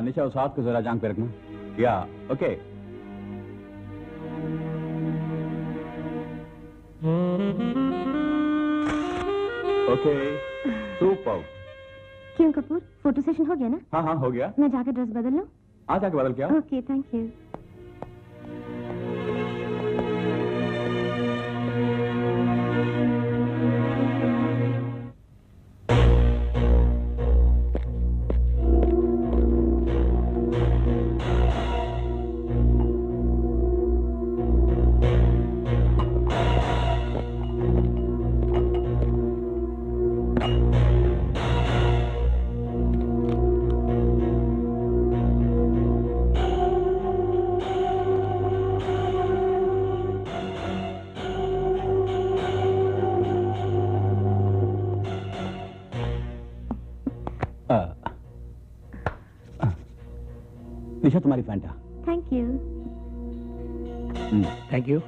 निशा उस हाथ को जरा जांग पे रखना। या ओके। Okay super. क्यों कपूर, फोटो सेशन हो गया ना? हाँ हाँ हो गया। मैं जाकर ड्रेस बदल लूं? आज जाके बदल क्या? Okay thank you. निशा तुम्हारी Fanta. Thank you. Thank you.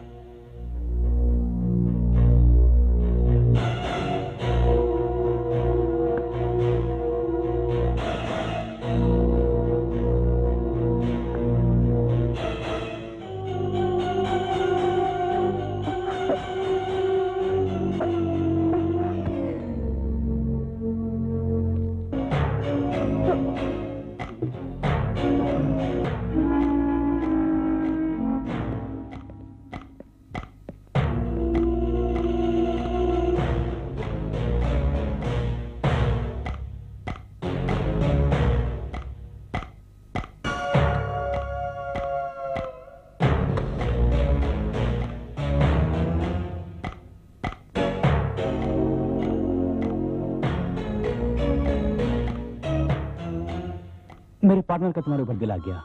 मेरे पार्टनर का तुम्हारे ऊपर दिल आ गया।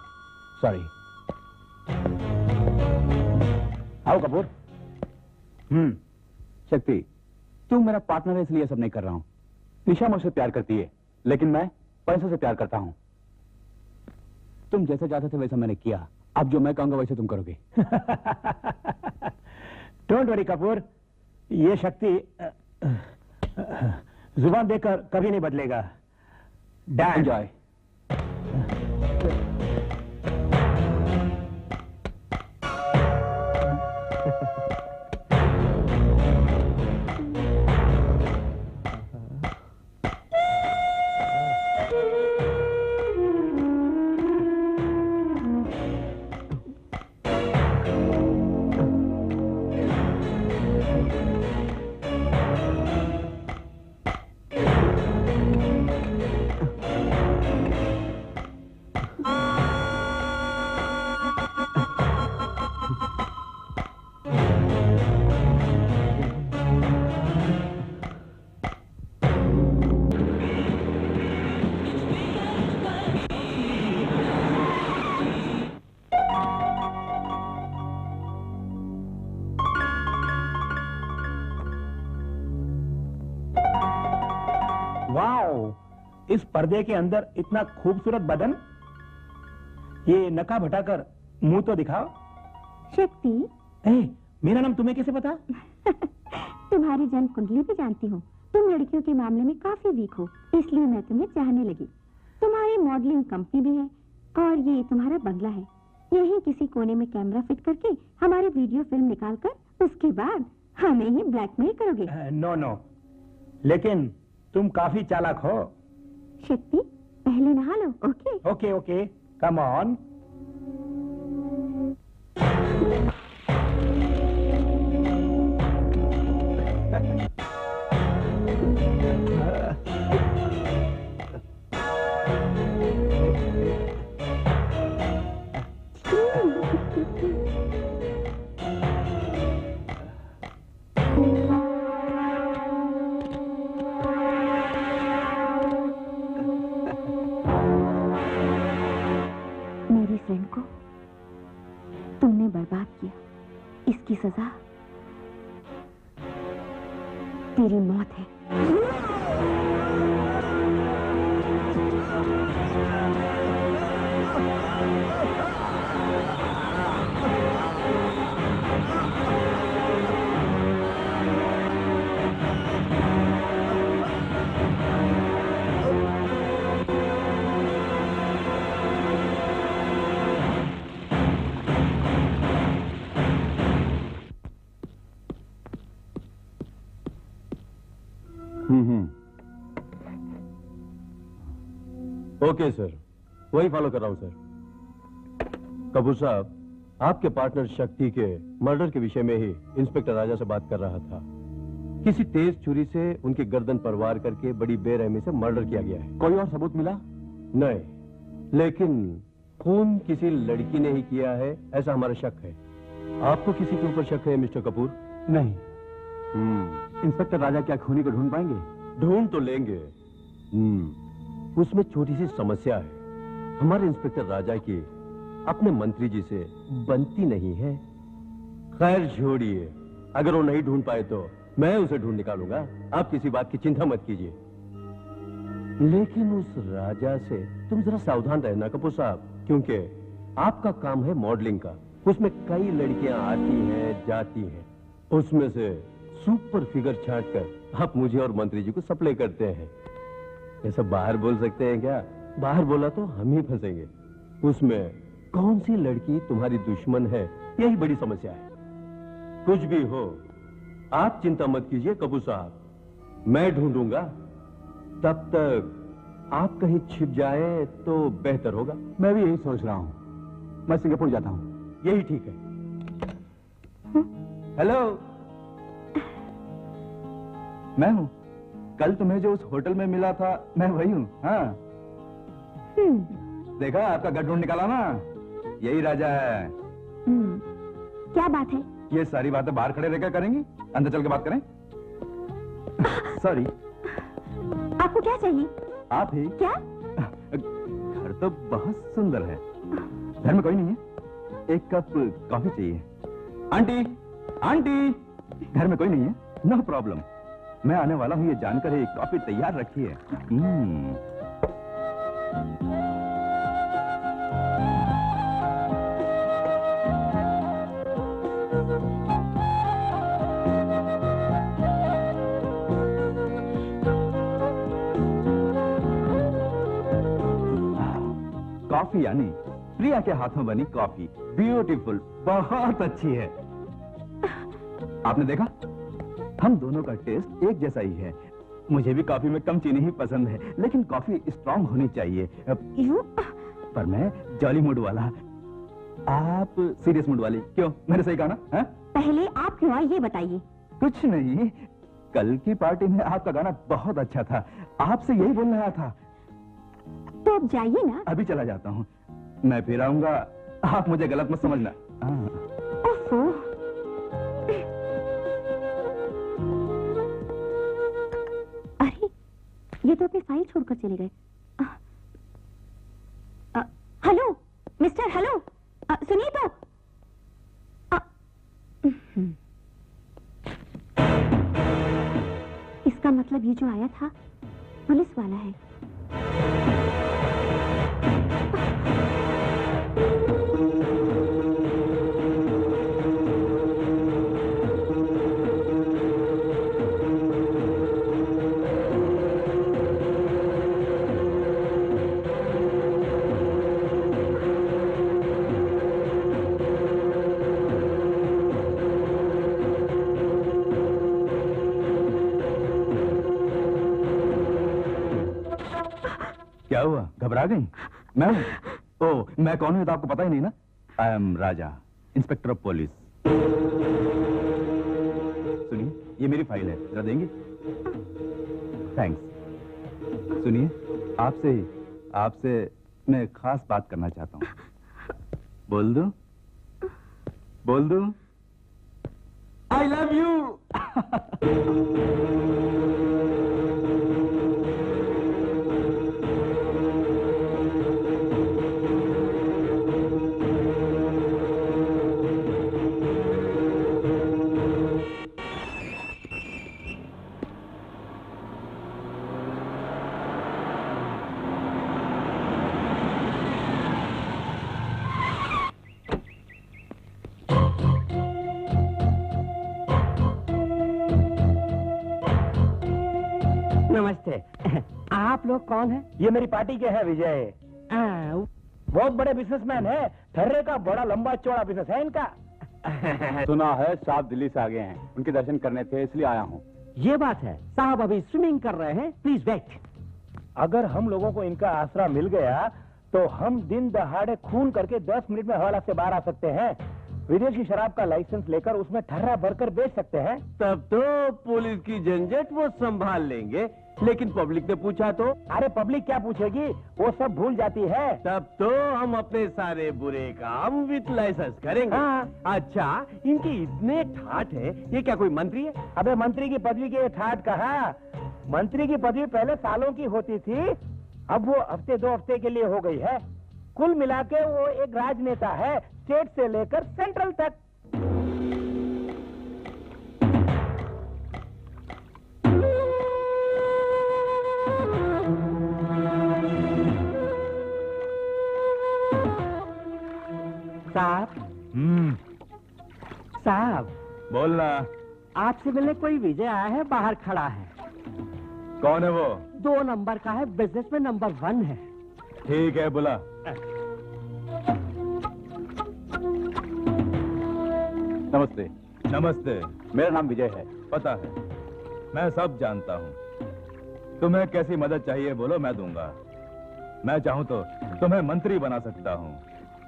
सॉरी। आओ कपूर। शक्ति, तू मेरा पार्टनर है इसलिए सब नहीं कर रहा हूं। निशा मुझसे प्यार करती है, लेकिन मैं पैसों से प्यार करता हूं। तुम जैसे चाहते थे वैसा मैंने किया। अब जो मैं कहूंगा वैसे तुम करोगे। डोंट वरी कपूर, ये शक्ति जुबान देकर कभी नहीं बदलेगा। एंजॉय। इस पर्दे के अंदर इतना खूबसूरत बदन, ये नकाब हटाकर मुंह तो दिखाओ। शक्ति, मेरा नाम तुम्हें कैसे पता? तुम्हारी जन्म कुंडली भी जानती हूँ। तुम लड़कियों के मामले में काफी वीक हो, इसलिए मैं तुम्हें चाहने लगी। तुम्हारी मॉडलिंग कंपनी भी है और ये तुम्हारा बंगला है। यहीं किसी कोने में कैमरा फिट करके हमारी वीडियो फिल्म निकालकर उसके बाद हमें ही ब्लैकमेल करोगे। नो नो, लेकिन तुम काफी चालाक हो। शक्ति, पहले नहा लो। Okay okay okay, come on. मेरी फ्रेंड को तुमने बर्बाद किया, इसकी सजा तेरी मौत है। ओके सर, वही फॉलो कर रहा हूं सर। कपूर साहब, आपके पार्टनर शक्ति के मर्डर के विषय में ही इंस्पेक्टर राजा से बात कर रहा था। किसी तेज छुरी से उनकी गर्दन पर वार करके बड़ी बेरहमी से मर्डर किया गया है। कोई और सबूत मिला? नहीं, लेकिन खून किसी लड़की ने ही किया है, ऐसा हमारा शक है। आपको किसी के ऊपर शक है मिस्टर कपूर? नहीं। इंस्पेक्टर राजा क्या खूनी को ढूंढ पाएंगे? ढूंढ तो लेंगे। उसमें छोटी सी समस्या है। हमारे इंस्पेक्टर राजा की अपने मंत्री जी से बनती नहीं है। खैर छोड़िए, अगर वो नहीं ढूंढ पाए तो मैं उसे ढूंढ निकालूंगा, आप किसी बात की चिंता मत कीजिए। लेकिन उस राजा से तुम जरा सावधान रहना कपूर साहब, क्योंकि आपका काम है मॉडलिंग का। उसमें कई लड़कियां आती हैं जाती हैं, उसमें से सुपर फिगर छांटकर आप मुझे और मंत्री जी को सप्लाई करते हैं। ये सब बाहर बोल सकते हैं क्या? बाहर बोला तो हम ही फंसेंगे। उसमें कौन सी लड़की तुम्हारी दुश्मन है, यही बड़ी समस्या है। कुछ भी हो, आप चिंता मत कीजिए कपूर साहब, मैं ढूंढूंगा। तब तक आप कहीं छिप जाए तो बेहतर होगा। मैं भी यही सोच रहा हूँ। मैं सिंगापुर जाता हूँ। यही ठीक है। हेलो, मैं हूँ। कल तुम्हें जो उस होटल में मिला था, मैं वही हूँ। हाँ, देखा आपका गढ़ ढूंढ निकाला ना, यही राजा है। क्या बात है? ये सारी बातें बाहर खड़े रहकर करेंगी, अंदर चल के बात करें। सॉरी। आपको क्या चाहिए? आप ही? क्या? घर तो बहुत सुंदर है। घर में कोई नहीं है, एक कप कॉफी चाहिए। आंटी, आंटी, घर में कोई नहीं है? नो प्रॉब्लम, मैं आने वाला हूँ ये जानकर ही कॉफी तैयार रखी है। कॉफी यानी प्रिया के हाथों बनी कॉफी, ब्यूटीफुल, बहुत अच्छी है। आपने देखा, हम दोनों का टेस्ट एक जैसा ही है। मुझे भी कॉफी में कम चीनी ही पसंद है, लेकिन कॉफी स्ट्रांग होनी चाहिए। पर मैं जॉली मूड वाला, आप सीरियस मूड वाली। क्यों, मैंने सही कहा ना? है? पहले आप क्यों आए ये बताइए। कुछ नहीं, कल की पार्टी में आपका गाना बहुत अच्छा था, आपसे यही बोल रहा था। तो अब जाइए ना। अभी चला जाता हूँ, मैं फिर आऊंगा, आप मुझे गलत मत समझना। ओफो। अरे, ये तो अपनी फाइल छोड़कर चले गए। हेलो मिस्टर, हेलो, सुनिए तो। इसका मतलब ये जो आया था पुलिस वाला है। क्या हुआ, घबरा गई? मैं हूँ। ओह, मैं कौन हूँ तो आपको पता ही नहीं ना? I am Raja, inspector of police. सुनिए, ये मेरी फाइल है, जरा देंगे? थैंक्स। सुनिए, आपसे मैं खास बात करना चाहता हूँ। बोल दूं? बोल दूं? I love you. नमस्ते। आप लोग कौन हैं? ये मेरी पार्टी के है विजय। बहुत बड़े बिजनेसमैन है, थर्रे का बड़ा लंबा चौड़ा बिजनेस है इनका। सुना है साहब दिल्ली से आ गए हैं, उनके दर्शन करने थे इसलिए आया हूँ। ये बात है। साहब अभी स्विमिंग कर रहे हैं, प्लीज वेट। अगर हम लोगों को इनका आसरा मिल गया तो हम दिन दहाड़े खून करके 10 मिनट में हवाला से बाहर आ सकते हैं। विदेशी शराब का लाइसेंस लेकर उसमें ठर्रा भरकर बेच सकते हैं। तब तो पुलिस की झंझट वो संभाल लेंगे, लेकिन पब्लिक ने पूछा तो? अरे पब्लिक क्या पूछेगी, वो सब भूल जाती है। तब तो हम अपने सारे बुरे काम विथ लाइसेंस करेंगे। हाँ। अच्छा, इनके इतने ठाठ है, ये क्या कोई मंत्री है? अबे मंत्री की पदवी के ठाट कहा, मंत्री की पदवी पहले सालों की होती थी, अब वो हफ्ते 2 हफ्ते के लिए हो गई है। कुल मिला के वो एक राजनेता है, स्टेट से लेकर सेंट्रल तक। साहब, साहब बोलना। आपसे मिलने कोई विजय आया है, बाहर खड़ा है। कौन है वो? 2 नंबर का है, बिजनेस में नंबर 1 है। ठीक है, बुला। नमस्ते। नमस्ते। मेरा नाम विजय है। पता है, मैं सब जानता हूँ। तुम्हें कैसी मदद चाहिए बोलो, मैं दूंगा। मैं चाहूँ तो तुम्हें मंत्री बना सकता हूँ,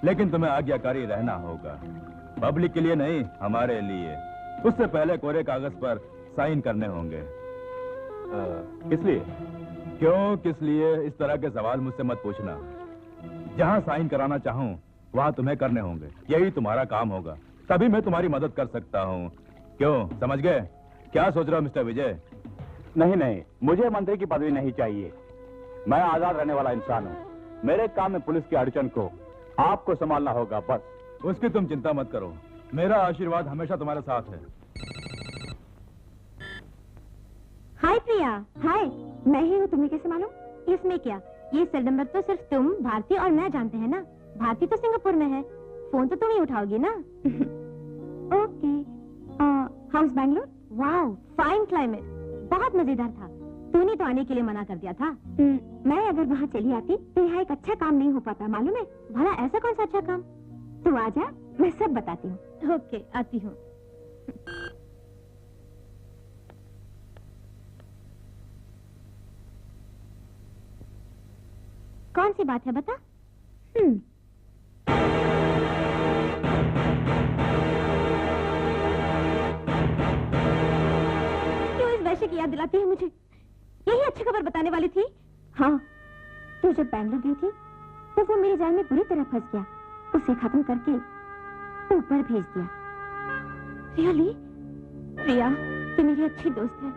लेकिन तुम्हें आज्ञाकारी रहना होगा। पब्लिक के लिए नहीं, हमारे लिए। उससे पहले कोरे कागज पर साइन करने होंगे। किस लिए? क्यों किस लिए, इस तरह के सवाल मुझसे मत पूछना। जहाँ साइन कराना चाहूँ वहाँ तुम्हें करने होंगे। यही तुम्हारा काम होगा, तभी मैं तुम्हारी मदद कर सकता हूँ। क्यों, समझ गए? क्या सोच रहे हो मिस्टर विजय? नहीं नहीं, मुझे मंत्री की पदवी नहीं चाहिए। मैं आजाद रहने वाला इंसान हूँ। मेरे काम में पुलिस की अड़चन को आपको संभालना होगा, बस। उसकी तुम चिंता मत करो, मेरा आशीर्वाद हमेशा तुम्हारे साथ है। हाय प्रिया। हाय, मैं ही हूँ, तुम्हें कैसे मालूम? इसमें क्या, ये सेल नंबर तो सिर्फ तुम, भारती और मैं जानते हैं ना। भारती तो सिंगापुर में है, फोन तो तुम ही उठाओगी ना। Okay. House Bangalore? Wow, fine climate, बहुत मजेदार था। तूने तो आने के लिए मना कर दिया था। मैं अगर वहाँ चली आती तो यहाँ एक अच्छा काम नहीं हो पाता, मालूम है? भला ऐसा कौन सा अच्छा काम? तू आजा, मैं सब बताती हूँ। ओके, आती हूँ। कौन सी बात है, बता। क्यों इस वैश्य की याद दिलाती है मुझे? यही अच्छी खबर बताने वाली थी। हाँ, तू जब बैंगलोर गई थी तो वो मेरे जाल में बुरी तरह फंस गया। उसे खत्म करके ऊपर भेज दिया। रियली? प्रिया, तू मेरी अच्छी दोस्त है।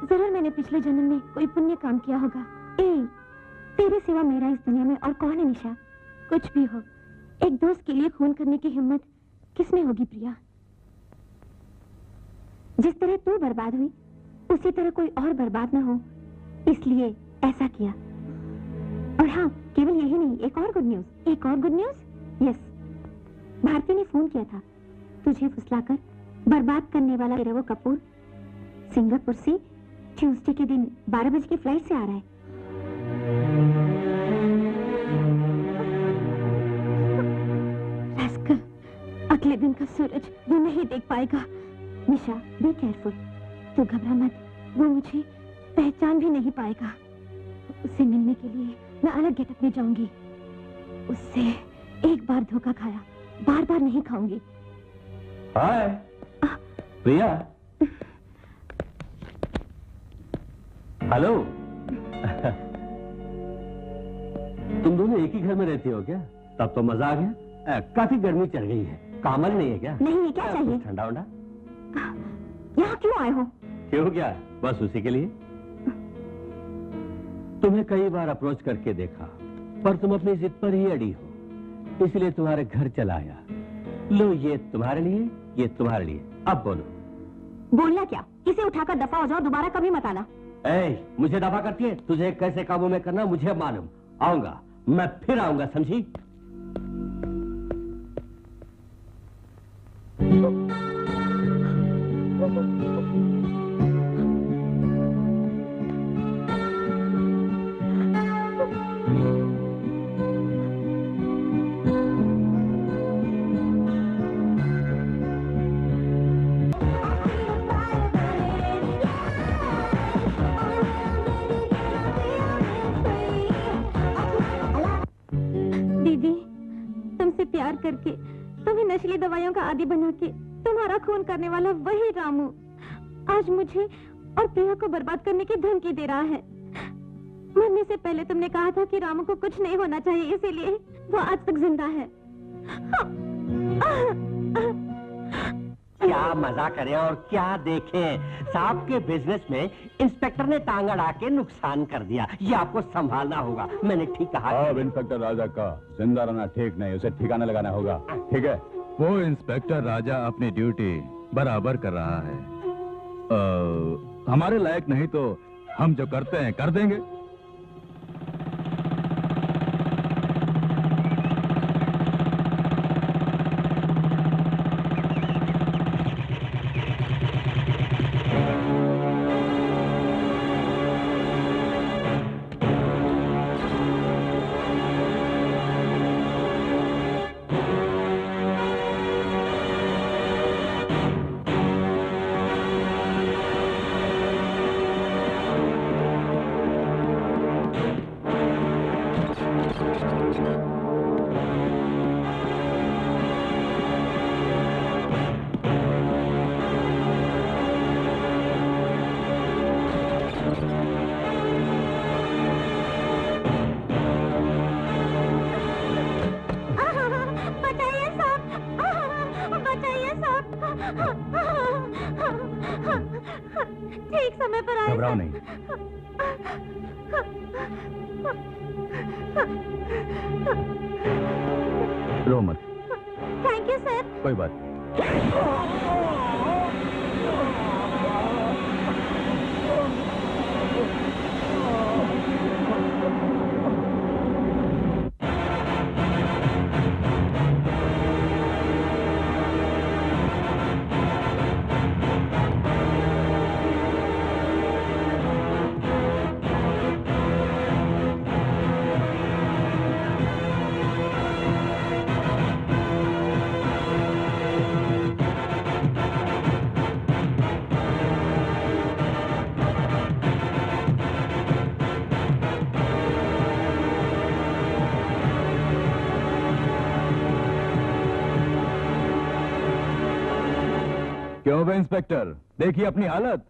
जरूर मैंने पिछले जन्म में कोई पुण्य काम किया होगा। तेरे सिवा मेरा इस दुनिया में और कौन है निशा? कुछ भी हो, एक दोस्त के लिए खून करने की हिम्मत किसमें होगी प्रिया? जिस तरह तू बर्बाद हुई, उसी तरह कोई और बर्बाद ना हो, इसलिए ऐसा किया। और हाँ, केवल यही नहीं, एक और गुड न्यूज। एक और गुड न्यूज? यस, भारती ने फोन किया था तुझे फुसलाकर बर्बाद करने वाला तेरा वो कपूर सिंगापुर से ट्यूसडे के दिन 12 बजे की फ्लाइट से आ रहा है। रास्कल, अगले दिन का सूरज वो नहीं देख पाएगा। निशा, बी केयरफुल। तू घबरा मत, वो मुझे पहचान भी नहीं पाएगा। उससे मिलने के लिए मैं अलग गेटअप में जाऊंगी। उससे एक बार धोखा खाया, बार बार नहीं खाऊंगी। हाय प्रिया। हेलो। तुम दोनों एक ही घर में रहती हो क्या? तब तो मजा आ गया। काफी गर्मी चढ़ गई है, कामल नहीं है क्या? नहीं है, क्या चाहिए? ठंडा वंडा? यहाँ क्यों आए हो? क्यों, क्या बस उसी के लिए? तुम्हें कई बार अप्रोच करके देखा, पर तुम अपनी जिद पर ही अड़ी हो, इसलिए तुम्हारे घर चला आया। लो, ये तुम्हारे लिए, ये तुम्हारे लिए। अब बोलो। बोलना क्या? इसे उठाकर दफा हो जाओ, दोबारा कभी मत आना। मुझे दफा करती है? तुझे कैसे काबू में करना मुझे मालूम। आऊंगा, मैं फिर आऊंगा, समझी? नशीली दवाइयों का आदी बना के तुम्हारा खून करने वाला वही रामू आज मुझे और प्रिया को बर्बाद करने की धमकी दे रहा है। मरने से पहले तुमने कहा था कि रामू को कुछ नहीं होना चाहिए, इसीलिए वो आज तक जिंदा है। क्या मजा करें और क्या देखें, साहब के बिजनेस में इंस्पेक्टर ने टांग अड़ा के नुकसान कर दिया। ये आपको संभालना होगा। मैंने ठीक कहा। अब इंस्पेक्टर राजा का जिंदा रहना ठीक नहीं, उसे ठिकाना लगाना होगा। ठीक है, वो इंस्पेक्टर राजा अपनी ड्यूटी बराबर कर रहा है। हमारे लायक नहीं तो हम जो करते हैं कर देंगे। ठीक समय पर आए। घबराओ नहीं। रो मत। Thank you sir. कोई बात नहीं। क्यों बे इंस्पेक्टर, देखिए अपनी हालत।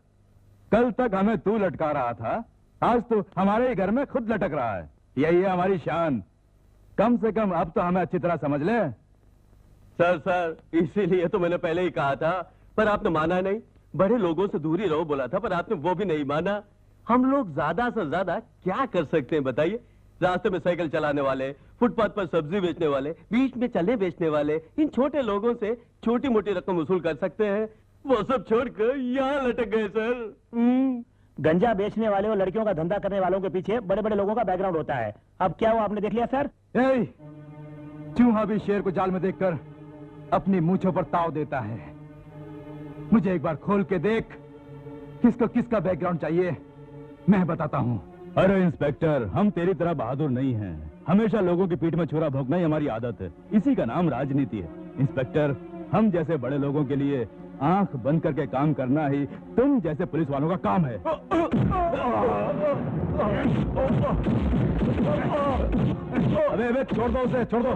कल तक हमें तू लटका रहा था, आज तो हमारे ही घर में खुद लटक रहा है। यही है हमारी शान। कम से कम अब तो हमें अच्छी तरह समझ ले। सर इसीलिए तो मैंने पहले ही कहा था, पर आपने माना नहीं। बड़े लोगों से दूरी रहो बोला था, पर आपने वो भी नहीं माना। हम लोग ज्यादा से ज्यादा क्या कर सकते हैं बताइए? रास्ते में साइकिल चलाने वाले, फुटपाथ पर सब्जी बेचने वाले, बीच में चने बेचने वाले, इन छोटे लोगों से छोटी मोटी रकम वसूल कर सकते हैं। वो सब छोड़कर यहाँ लटक गए सर। गंजा बेचने वाले और लड़कियों का धंधा करने वालों के पीछे बड़े बड़े लोगों का बैकग्राउंड होता है। अब क्या वो आपने देख लिया सर? चूहा भी शेर को जाल में देखकर अपनी मूंछों पर ताव देता है। मुझे एक बार खोल के देख, किसको किसका बैकग्राउंड चाहिए मैं बताता हूँ। अरे इंस्पेक्टर, हम तेरी तरह बहादुर नहीं हैं। हमेशा लोगों की पीठ में छुरा भोंकना ही हमारी आदत है। इसी का नाम राजनीति है। इंस्पेक्टर, हम जैसे बड़े लोगों के लिए आंख बंद करके काम करना ही तुम जैसे पुलिस वालों का काम है। अबे छोड़ दो उसे, छोड़ दो।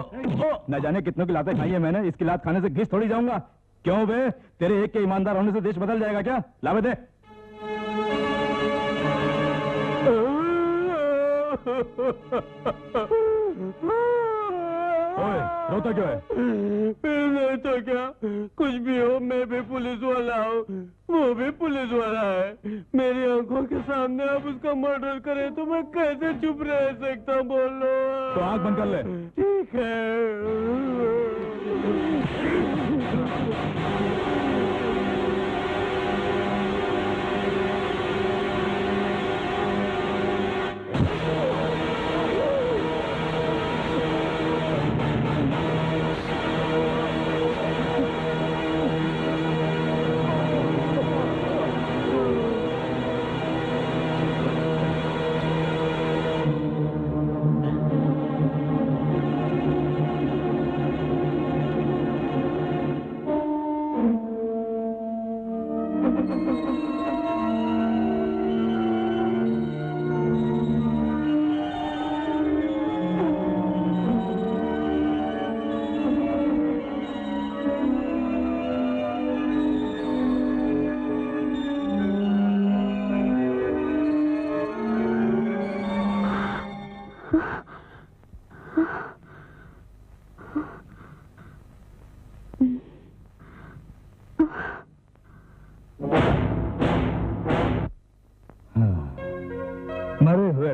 न जाने कितनों की लातें खाई है मैंने, इसकी लात खाने से घिस थोड़ी जाऊंगा। क्यों बे, तेरे एक के ईमानदार होने से देश बदल जाएगा क्या? लावे दे। ओए, रोता क्यों है? नहीं तो क्या, कुछ भी हो, मैं भी पुलिस वाला हूँ, वो भी पुलिस वाला है। मेरी आंखों के सामने आप उसका मर्डर करे तो मैं कैसे चुप रह सकता? बोलो। तो आंख बंद कर ले। ठीक है।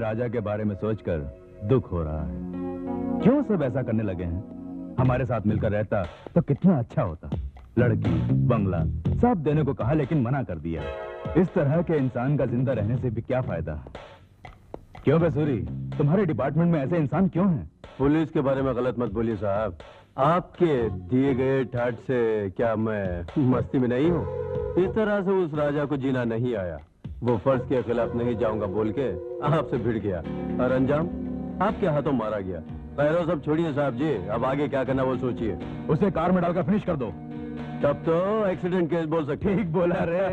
राजा के बारे में सोचकर दुख हो रहा है। क्यों सब ऐसा करने लगे हैं? हमारे साथ मिलकर रहता तो कितना अच्छा होता। लड़की, बंगला सब देने को कहा लेकिन मना कर दिया। इस तरह के इंसान का जिंदा रहने से भी क्या फायदा? क्यों बेसूरी, तुम्हारे डिपार्टमेंट में ऐसे इंसान क्यों हैं? पुलिस के बारे में गलत मत बोलिए साहब। आपके दिए गए ठाट से क्या मैं मस्ती में नहीं हूँ? इस तरह से उस राजा को जीना नहीं आया। वो फर्ज के खिलाफ नहीं जाऊंगा बोल के आपसे भिड़ गया और अंजाम आपके हाथों मारा गया। पैरों सब छोड़िए साहब जी, अब आगे क्या करना वो सोचिए। उसे कार में डालकर फिनिश कर दो। तब तो एक्सीडेंट केस बोल सकते। ठीक बोला रे।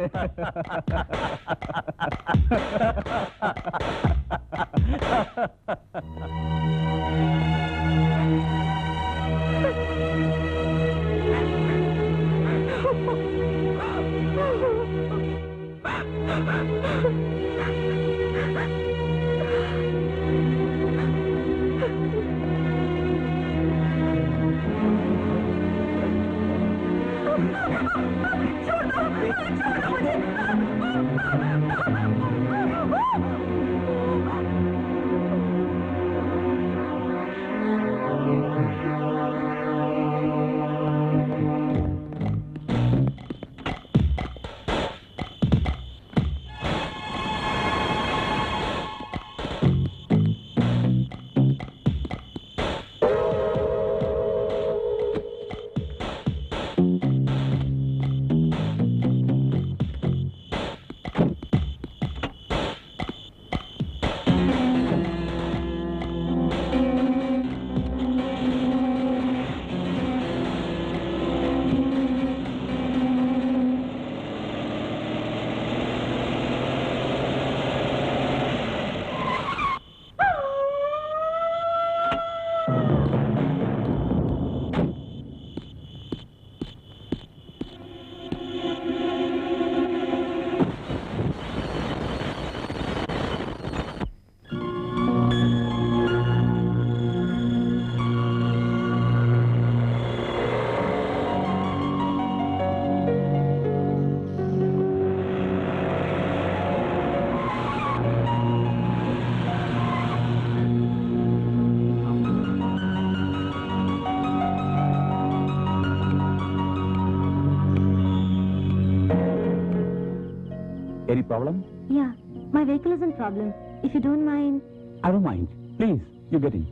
Any problem? Yeah, my vehicle is in problem. If you don't mind. I don't mind. Please, you get in.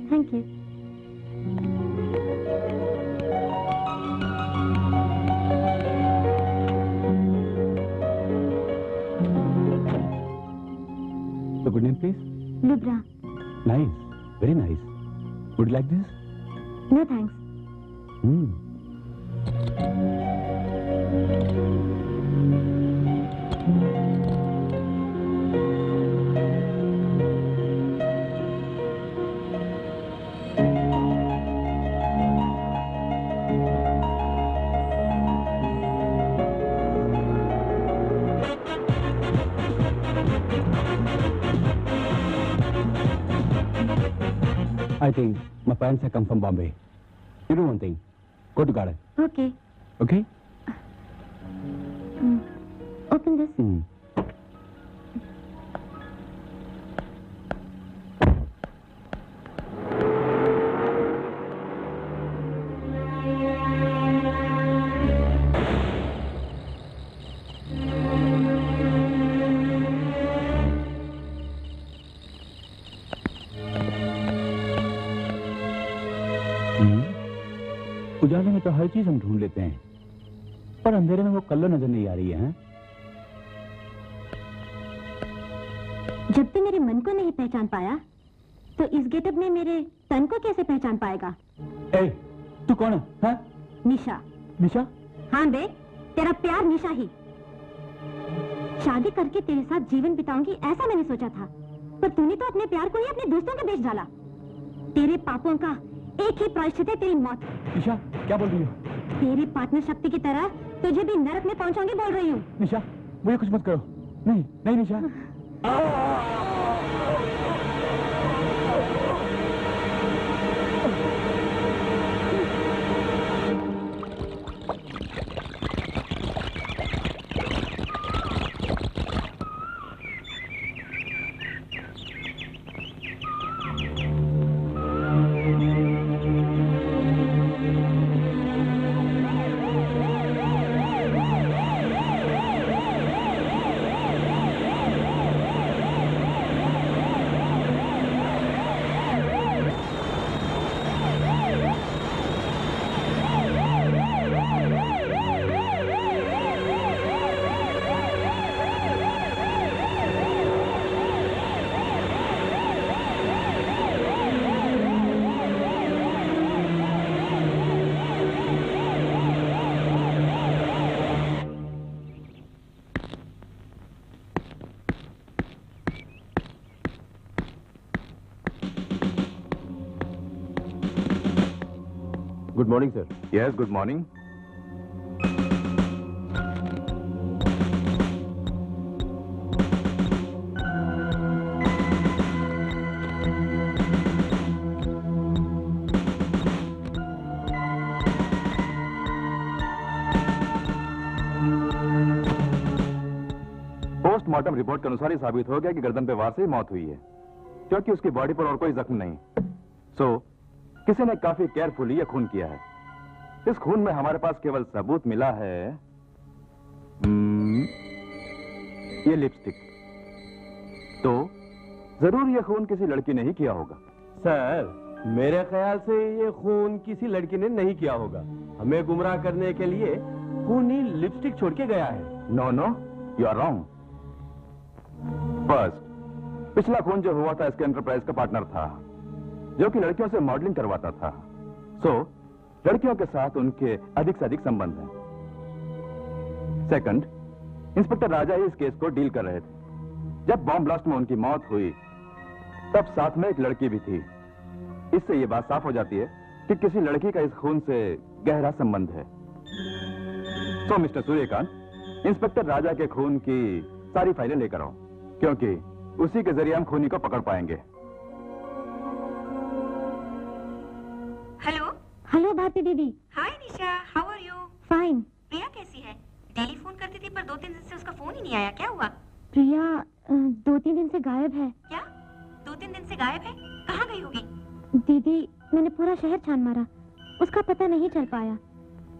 Thank you. The good name, please? Lubra. Nice. Very nice. Would you like this? No thanks. I think my parents have come from Bombay. You do one thing. Go to garden. Okay. Okay? Open this. उजाले में तो हर चीज हम ढूंढ लेते हैं, पर अंधेरे में वो कल्लो नजर नहीं आ रही है। जब तू मेरे मन को नहीं पहचान पाया, तो इस गेटअप में मेरे तन को कैसे पहचान पाएगा? ए, तू कौन है? हाँ? निशा। निशा? हाँ बे, तेरा प्यार निशा ही। शादी करके तेरे साथ जीवन बिताऊंगी ऐसा मैंने सोचा था, पर तूने तो अपने प्यार को ही अपने दोस्तों के बेच डाला। तेरे पापों का एक ही प्रायश्चित है, तेरी मौत। निशा, क्या बोल रही हो? तेरे पार्टनर शक्ति की तरह तुझे भी नरक में पहुंचाऊंगी बोल रही हूँ। निशा, मुझे कुछ मत करो। नहीं, नहीं Nisha. Good morning sir. Yes, good morning. Postmortem report के अनुसार ही साबित हो गया कि गर्दन पे वार से ही मौत हुई है, क्योंकि उसकी बॉडी पर और कोई जख्म नहीं। सो किसी ने काफी केयरफुली यह खून किया है। इस खून में हमारे पास केवल सबूत मिला है ये लिपस्टिक। तो जरूर यह खून किसी लड़की ने ही किया होगा। सर, मेरे ख्याल से ये खून किसी लड़की ने नहीं किया होगा। हमें गुमराह करने के लिए खूनी लिपस्टिक छोड़ के गया है। No no, you are wrong. बस पिछला खून जो हुआ था इसके एंटरप्राइज का पार्टनर था, जो कि लड़कियों से मॉडलिंग करवाता था। सो लड़कियों के साथ उनके अधिक से अधिक संबंध हैं। सेकंड, इंस्पेक्टर राजा ही इस केस को डील कर रहे थे। जब बॉम्ब ब्लास्ट में उनकी मौत हुई तब साथ में एक लड़की भी थी। इससे यह बात साफ हो जाती है कि किसी लड़की का इस खून से गहरा संबंध है। तो मिस्टर सूर्यकांत, इंस्पेक्टर राजा के खून की सारी फाइलें लेकर आओ, क्योंकि उसी के जरिए हम खूनी को पकड़ पाएंगे। हेलो हेलो भारती दीदी। हाय निशा, हाउ आर यू? फाइन। प्रिया कैसी है? डेली फोन करती थी पर 2-3 दिन से उसका फोन ही नहीं आया, क्या हुआ? प्रिया 2-3 दिन से गायब है। क्या 2-3 दिन से गायब है? कहाँ गई होगी? दीदी, मैंने पूरा शहर छान मारा, उसका पता नहीं चल पाया।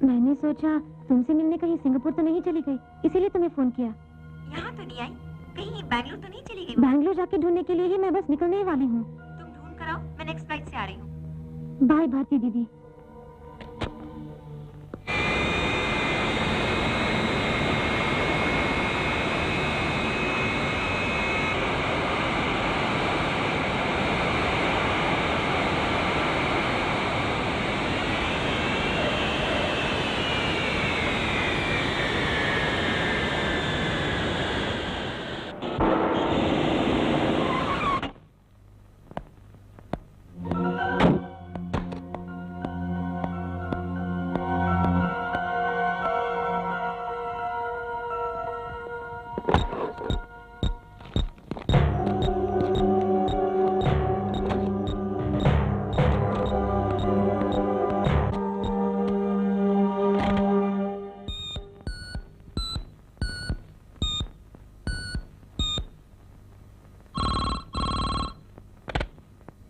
मैंने सोचा तुमसे मिलने कहीं सिंगापुर तो नहीं चली गई, इसीलिए तुम्हें फोन किया। यहाँ तो नहीं आई, कहीं बैंगलोर तो नहीं चली गई? बैंगलोर जाके ढूंढने के लिए ही मैं बस निकलने ही वाली हूँ। तुम ढूंढ कर आओ, मैं नेक्स्ट फ्लाइट से आ रही हूँ। बाय भारती दीदी।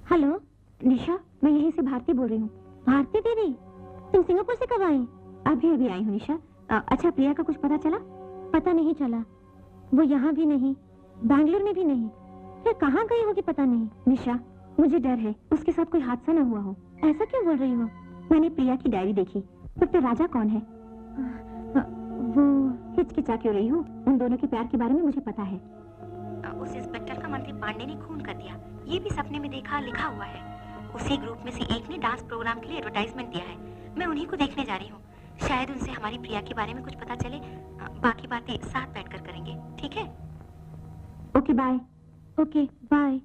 हेलो निशा, मैं यहीं से भारती बोल रही हूँ। भारती दीदी, तुम सिंगापुर से कब आई? अभी अभी आई हूँ निशा। अच्छा, प्रिया का कुछ पता चला? पता नहीं चला, वो यहाँ भी नहीं, बैंगलोर में भी नहीं, फिर कहाँ गई होगी पता नहीं। निशा, मुझे डर है उसके साथ कोई हादसा न हुआ हो। ऐसा क्यों बोल रही हो? मैंने प्रिया की डायरी देखी। डॉक्टर राजा कौन है? वो हिचकिचा क्यों रही हो? उन दोनों के प्यार के बारे में मुझे पता है। उस इंस्पेक्टर का मंत्री पांडे ने खून कर दिया, ये भी सपने में देखा लिखा हुआ है। उसी ग्रुप में से एक ने डांस प्रोग्राम के लिए एडवर्टाइजमेंट दिया है। मैं उन्हीं को देखने जा रही हूँ। शायद उनसे हमारी प्रिया के बारे में कुछ पता चले। बाकी बातें साथ बैठकर करेंगे, ठीक है? Okay bye. Okay bye.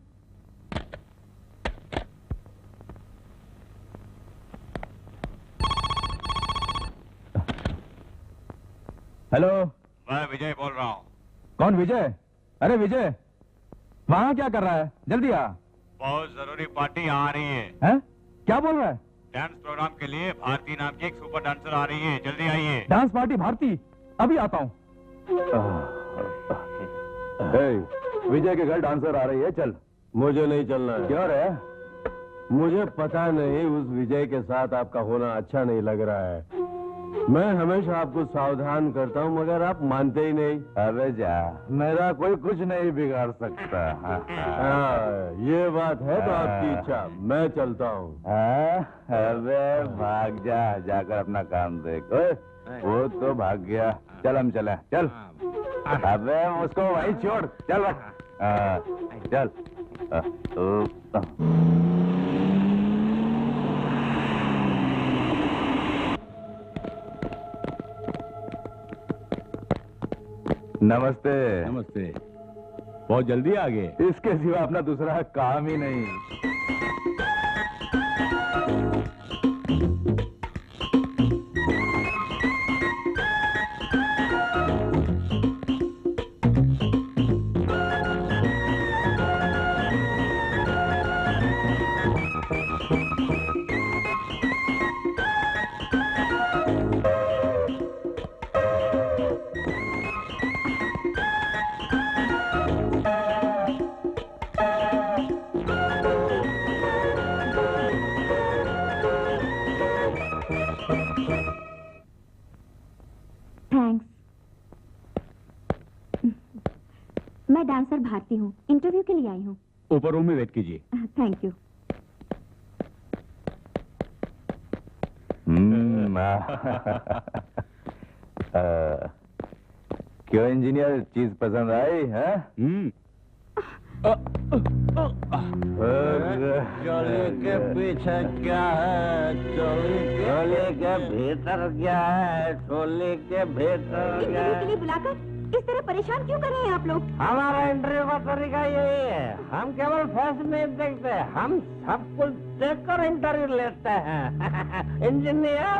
Hello, मैं विजय बोल रहा हूँ। कौन विजय? अरे विजय, वहाँ क्या कर रहा है? जल्दी आ। बहुत जरूरी पार्टी आ रही है। हैं? क्या बोल रहा है? डांस प्रोग्राम के लिए भारती नाम की एक सुपर डांसर आ रही है, जल्दी आइए। Dance party Bharati? अभी आता हूँ। विजय के घर डांसर आ रही है, चल। मुझे नहीं चलना है। क्यों रे? मुझे पता नहीं, उस विजय के साथ आपका होना अच्छा नहीं लग रहा है। मैं हमेशा आपको सावधान करता हूँ, मगर आप मानते ही नहीं। अबे जा, मेरा कोई कुछ नहीं बिगाड़ सकता। ये बात है तो आपकी इच्छा, मैं चलता हूँ। अबे भाग जा, जाकर अपना काम देख। ओए, वो तो भाग गया। चल हम चले, चल। अबे उसको वहीं छोड़, चल रख। चल। नमस्ते। नमस्ते। बहुत जल्दी आ गए। इसके सिवा अपना दूसरा काम ही नहीं। मैं डांसर भारती हूँ, इंटरव्यू के लिए आई हूँ। ऊपर रूम में वेट कीजिए। Thank you. क्यों इंजीनियर, चीज पसंद आई है? चोली के पीछे क्या है? चोली के भीतर क्या है? चोली के भीतर क्या इंटरव्यू के है? लिए बुलाकर इस तरह परेशान क्यों कर रहे हैं आप लोग? हमारा इंटरव्यू का तरीका यही है, हम केवल फेस नहीं देखते, हम सब कुछ देखकर इंटरव्यू लेते हैं। इंजीनियर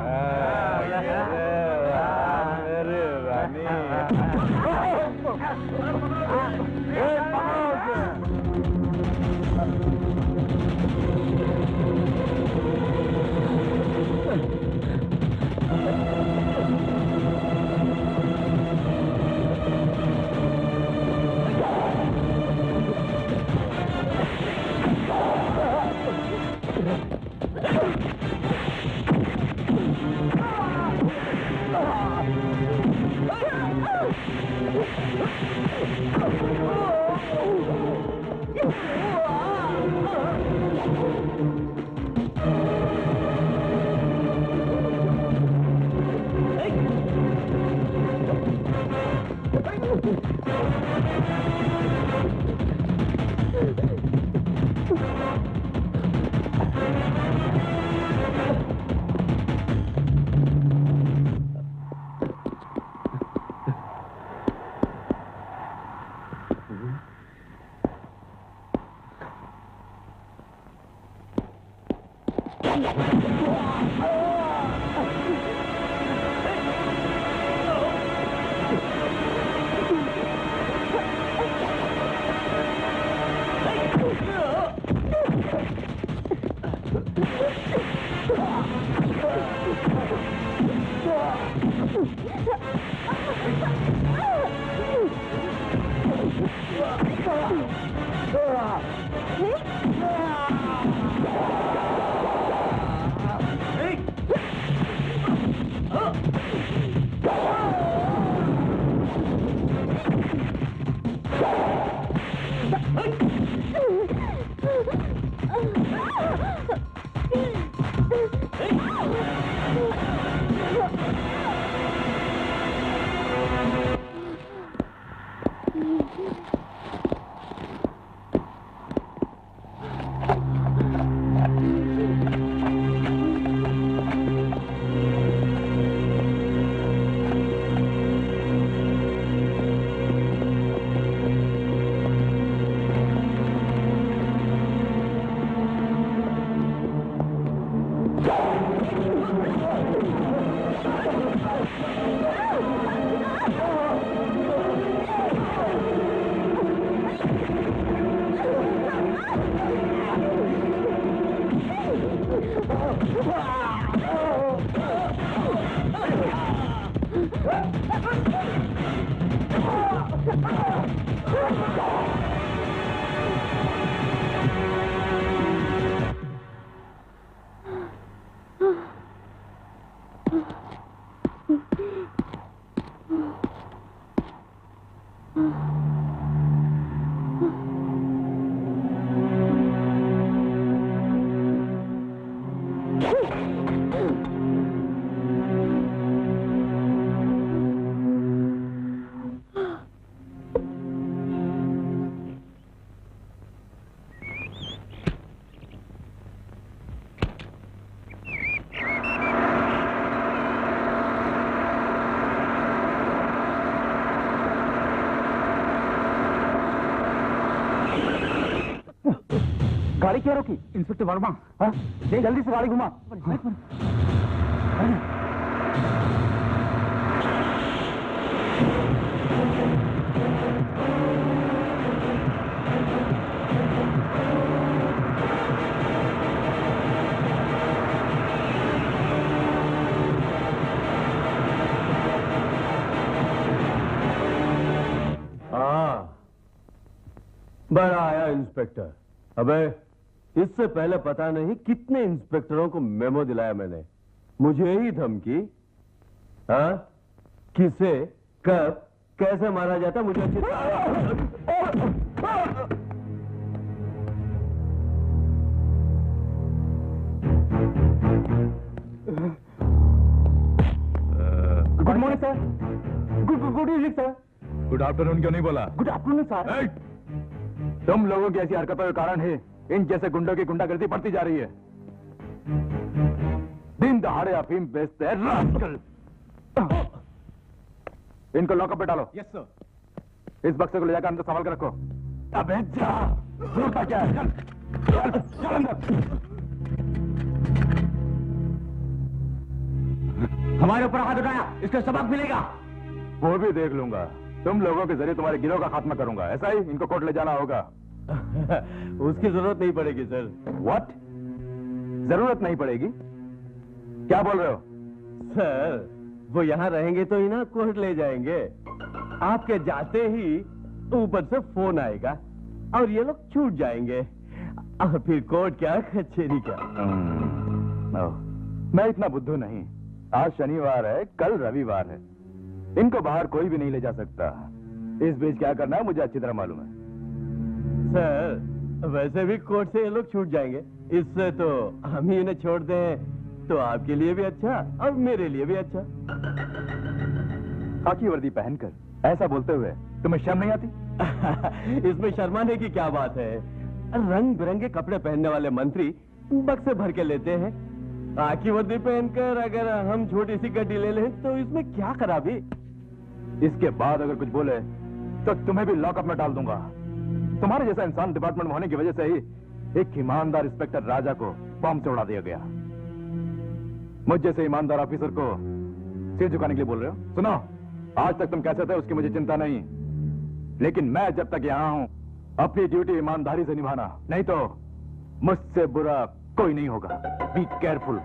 गाड़ी क्यों रोकी? इंस्पेक्टर वर्मा, हाँ? जल्दी से गाड़ी घुमा। बड़ा आया इंस्पेक्टर। अबे इससे पहले पता नहीं कितने इंस्पेक्टरों को मेमो दिलाया मैंने, मुझे ही धमकी। हाँ, किसे, कब, कैसे मारा जाता मुझे अच्छी good morning sir. Good evening sir. Good afternoon क्यों नहीं बोला? Good afternoon sir. तुम लोगों की ऐसी हरकतों के कारण ही इन जैसे गुंडों की गुंडागर्दी बढ़ती जा रही है। दिन दहाड़े अफीम बेचते हैं रास्कल। इनको लॉकअप पे डालो। Yes sir. इस बक्से को ले जाकर अंदर संभाल कर रखो। अबे जा, ढूंढता क्या है? चल चल चल अंदर। हमारे ऊपर हाथ उठाया, इसका सबक मिलेगा। वो भी देख लूंगा। तुम लोगों के जरिए तुम्हारे गिरोह का खात्मा करूंगा। ऐसा ही इनको कोर्ट ले जाना होगा। उसकी जरूरत नहीं पड़ेगी सर। व्हाट? जरूरत नहीं पड़ेगी? क्या बोल रहे हो? सर वो यहाँ रहेंगे तो ही ना कोर्ट ले जाएंगे। आपके जाते ही ऊपर से फोन आएगा और ये लोग छूट जाएंगे और फिर कोर्ट क्या कचहरी क्या। मैं इतना बुद्धू नहीं। आज शनिवार है, कल रविवार है। इनको बाहर कोई भी नहीं ले जा सकता। इस बीच क्या करना है मुझे अच्छी तरह मालूम है। सर वैसे भी कोर्ट से ये लोग छूट जाएंगे, इससे तो हम ही इन्हें छोड़ दें तो आपके लिए भी अच्छा और मेरे लिए भी अच्छा। खाकी वर्दी पहनकर ऐसा बोलते हुए तुम्हें शर्म नहीं आती? इसमें शर्माने की क्या बात है? रंग बिरंगे कपड़े पहनने वाले मंत्री बक्से भर के लेते हैं। खाकी वर्दी पहनकर अगर हम छोटी सी गड्डी ले लें तो इसमें क्या खराबी? इसके बाद अगर कुछ बोले तो तुम्हें भी लॉकअप में डाल दूंगा। तुम्हारे जैसा इंसान डिपार्टमेंट में होने की वजह से ही एक ईमानदार इंस्पेक्टर राजा को बॉम्ब से उड़ा दिया गया। मुझ जैसे ईमानदार ऑफिसर को सिर झुकाने के लिए बोल रहे हो? सुनो, आज तक तुम कैसे थे उसकी मुझे चिंता नहीं, लेकिन मैं जब तक यहां हूं अपनी ड्यूटी ईमानदारी से निभाना, नहीं तो मुझसे बुरा कोई नहीं होगा। Be careful.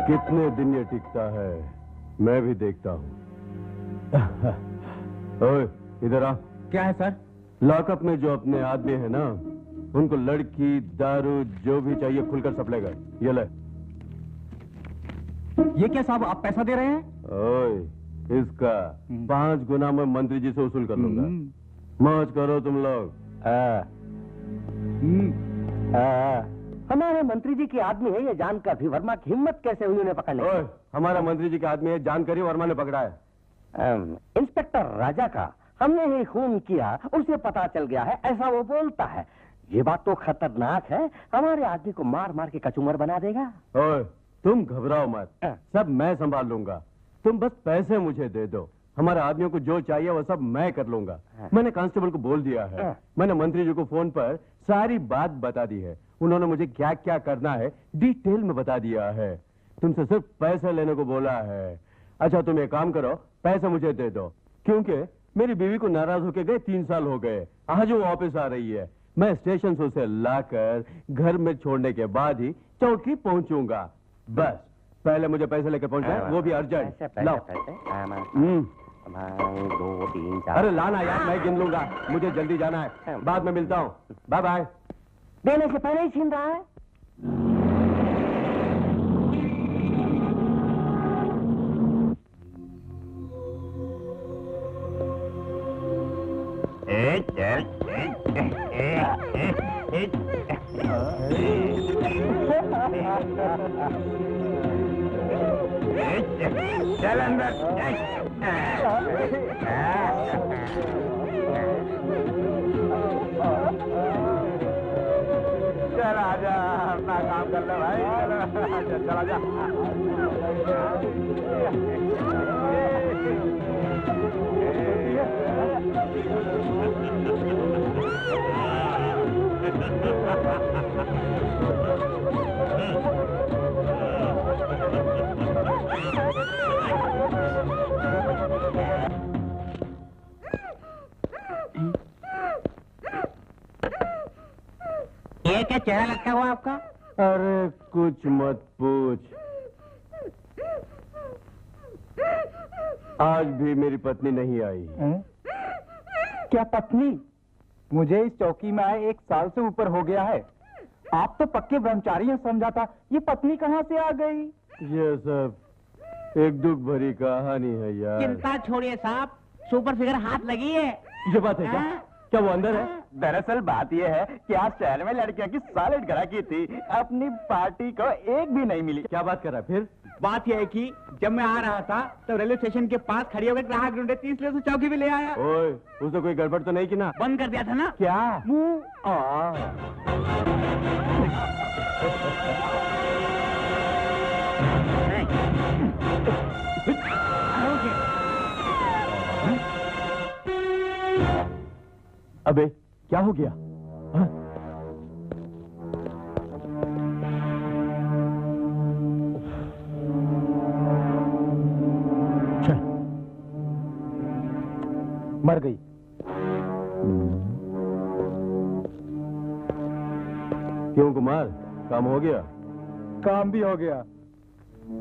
कितने दिन ये टिकता है मैं भी देखता हूँ। ओए इधर आ। क्या है सर? लॉकअप में जो अपने आदमी है ना, उनको लड़की दारू जो भी चाहिए खुलकर सप्लाई कर। ये ले। ये क्या साहब, आप पैसा दे रहे हैं? ओए इसका 5 गुना मैं मंत्री जी से वसूल कर लूंगा। मौज करो तुम लोग। हमारे मंत्री जी के आदमी है ये जानकर भी वर्मा की हिम्मत कैसे हुई उन्हें पकड़ने की? हमारा मंत्री जी का आदमी है, जानकर ही वर्मा ने पकड़ा है। इंस्पेक्टर राजा का हमने ही खून किया, उसे पता चल गया है, ऐसा वो बोलता है। ये बात तो खतरनाक है, हमारे आदमी को मार मार के कचूमर बना देगा। ओए तुम घबराओ मत, सब मैं संभाल लूंगा। तुम बस पैसे मुझे दे दो, हमारे आदमियों को जो चाहिए वो सब मैं कर लूंगा। मैंने कांस्टेबल को बोल दिया है, मैंने मंत्री जी को फोन पर सारी बात बता दी है। उन्होंने मुझे क्या क्या करना है डिटेल में बता दिया है। तुमसे सिर्फ पैसे लेने को बोला है। अच्छा तुम एक काम करो, पैसे मुझे दे दो, क्योंकि मेरी बीवी को नाराज होके गए 3 साल हो गए। आज वो वापस आ रही है। मैं स्टेशन से उसे लाकर घर में छोड़ने के बाद ही चौकी पहुंचूंगा। बस पहले मुझे पैसे लेकर पहुंचा, वो भी अर्जेंट। लाओ। 2 3 4। अरे लाना यार, मैं गिन लूंगा, मुझे जल्दी जाना है। बाद में मिलता हूँ, बाय बाय। देने से पहले ही छीन रहा है। चल अंदर। चल आजा, अपना काम कर ले भाई। चल आजा। ये क्या चेहरा लगता हुआ आपका? अरे कुछ मत पूछ, आज भी मेरी पत्नी नहीं आई। क्या पत्नी? मुझे इस चौकी में आए 1 साल से ऊपर हो गया है। आप तो पक्के ब्रह्मचारी हैं समझा था, ये पत्नी कहाँ से आ गई? ये सब एक दुख भरी कहानी है यार। चिंता छोड़िए साहब, सुपर फिगर हाथ लगी है। ये बात है क्या? क्या वो अंदर है? दरअसल बात यह है कि आज शहर में लड़कियों की सॉलिड ग्राहकी थी, अपनी पार्टी को एक भी नहीं मिली। क्या बात कर रहा है फिर? बात यह है कि जब मैं आ रहा था तो रेलवे स्टेशन के पास खड़ी होकर ग्राहक ढूंढे थी, इसलिए उसे चौकी भी ले आया। ओए, उसने कोई गड़बड़ तो नहीं की ना? बंद कर दिया था ना। क्या? अबे क्या हो गया? हाँ? मर गई। क्यों कुमार, काम हो गया? काम भी हो गया,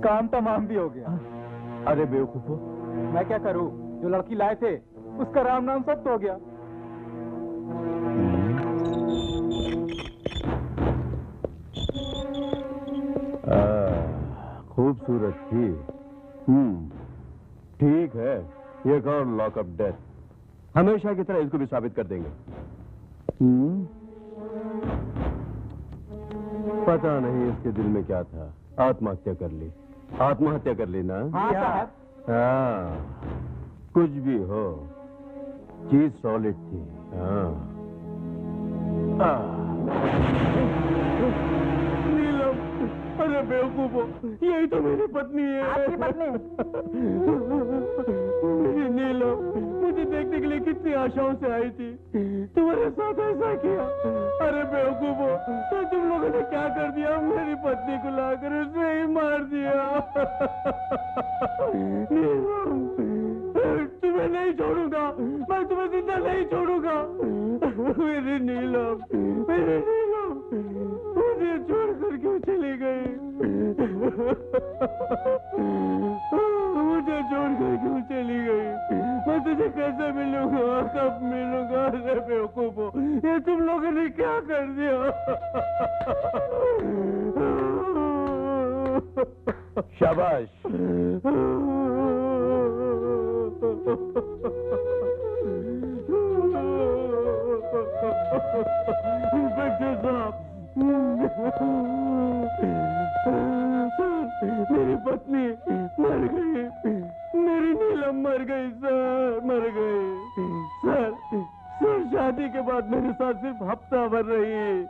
काम तमाम भी हो गया। अरे बेवकूफो, मैं क्या करूं? जो लड़की लाए थे उसका राम नाम सब तो हो गया। खूबसूरत थी। ठीक है, ये और लॉकअप डेथ, हमेशा की तरह इसको भी साबित कर देंगे। पता नहीं इसके दिल में क्या था, आत्महत्या कर ली। आत्महत्या कर ली ना? हाँ साहब। हाँ, कुछ भी हो, चीज सॉलिड थी। नीलम, अरे बेवकूफो, यही तो मेरी पत्नी है। आपकी पत्नी? मेरी नीलम मुझे देखने के लिए कितनी आशाओं से आई थी, तुम्हारे साथ ऐसा किया। अरे बेवकूफो, तो तुम लोगों ने क्या कर दिया? मेरी पत्नी को लाकर उसे ही मार दिया। नीलम, तुम्हें नहीं छोड़ूंगा, मैं तुम्हें जिंदा नहीं छोड़ूंगा। मेरी नीलम, मेरी नीलम, मुझे छोड़कर क्यों चली गई? मुझे छोड़कर क्यों चली गई? मैं तुझे कैसे मिलूंगा, कब मिलूंगा? अरे बेवकूफो, ये तुम लोगों ने क्या कर दिया? शाबाश। इंस्पेक्टर साहब, मेरी पत्नी मर गई, मेरी नीलम मर गई सर, मर गई सर। शादी के बाद मेरे साथ सिर्फ हफ्ता भर रही,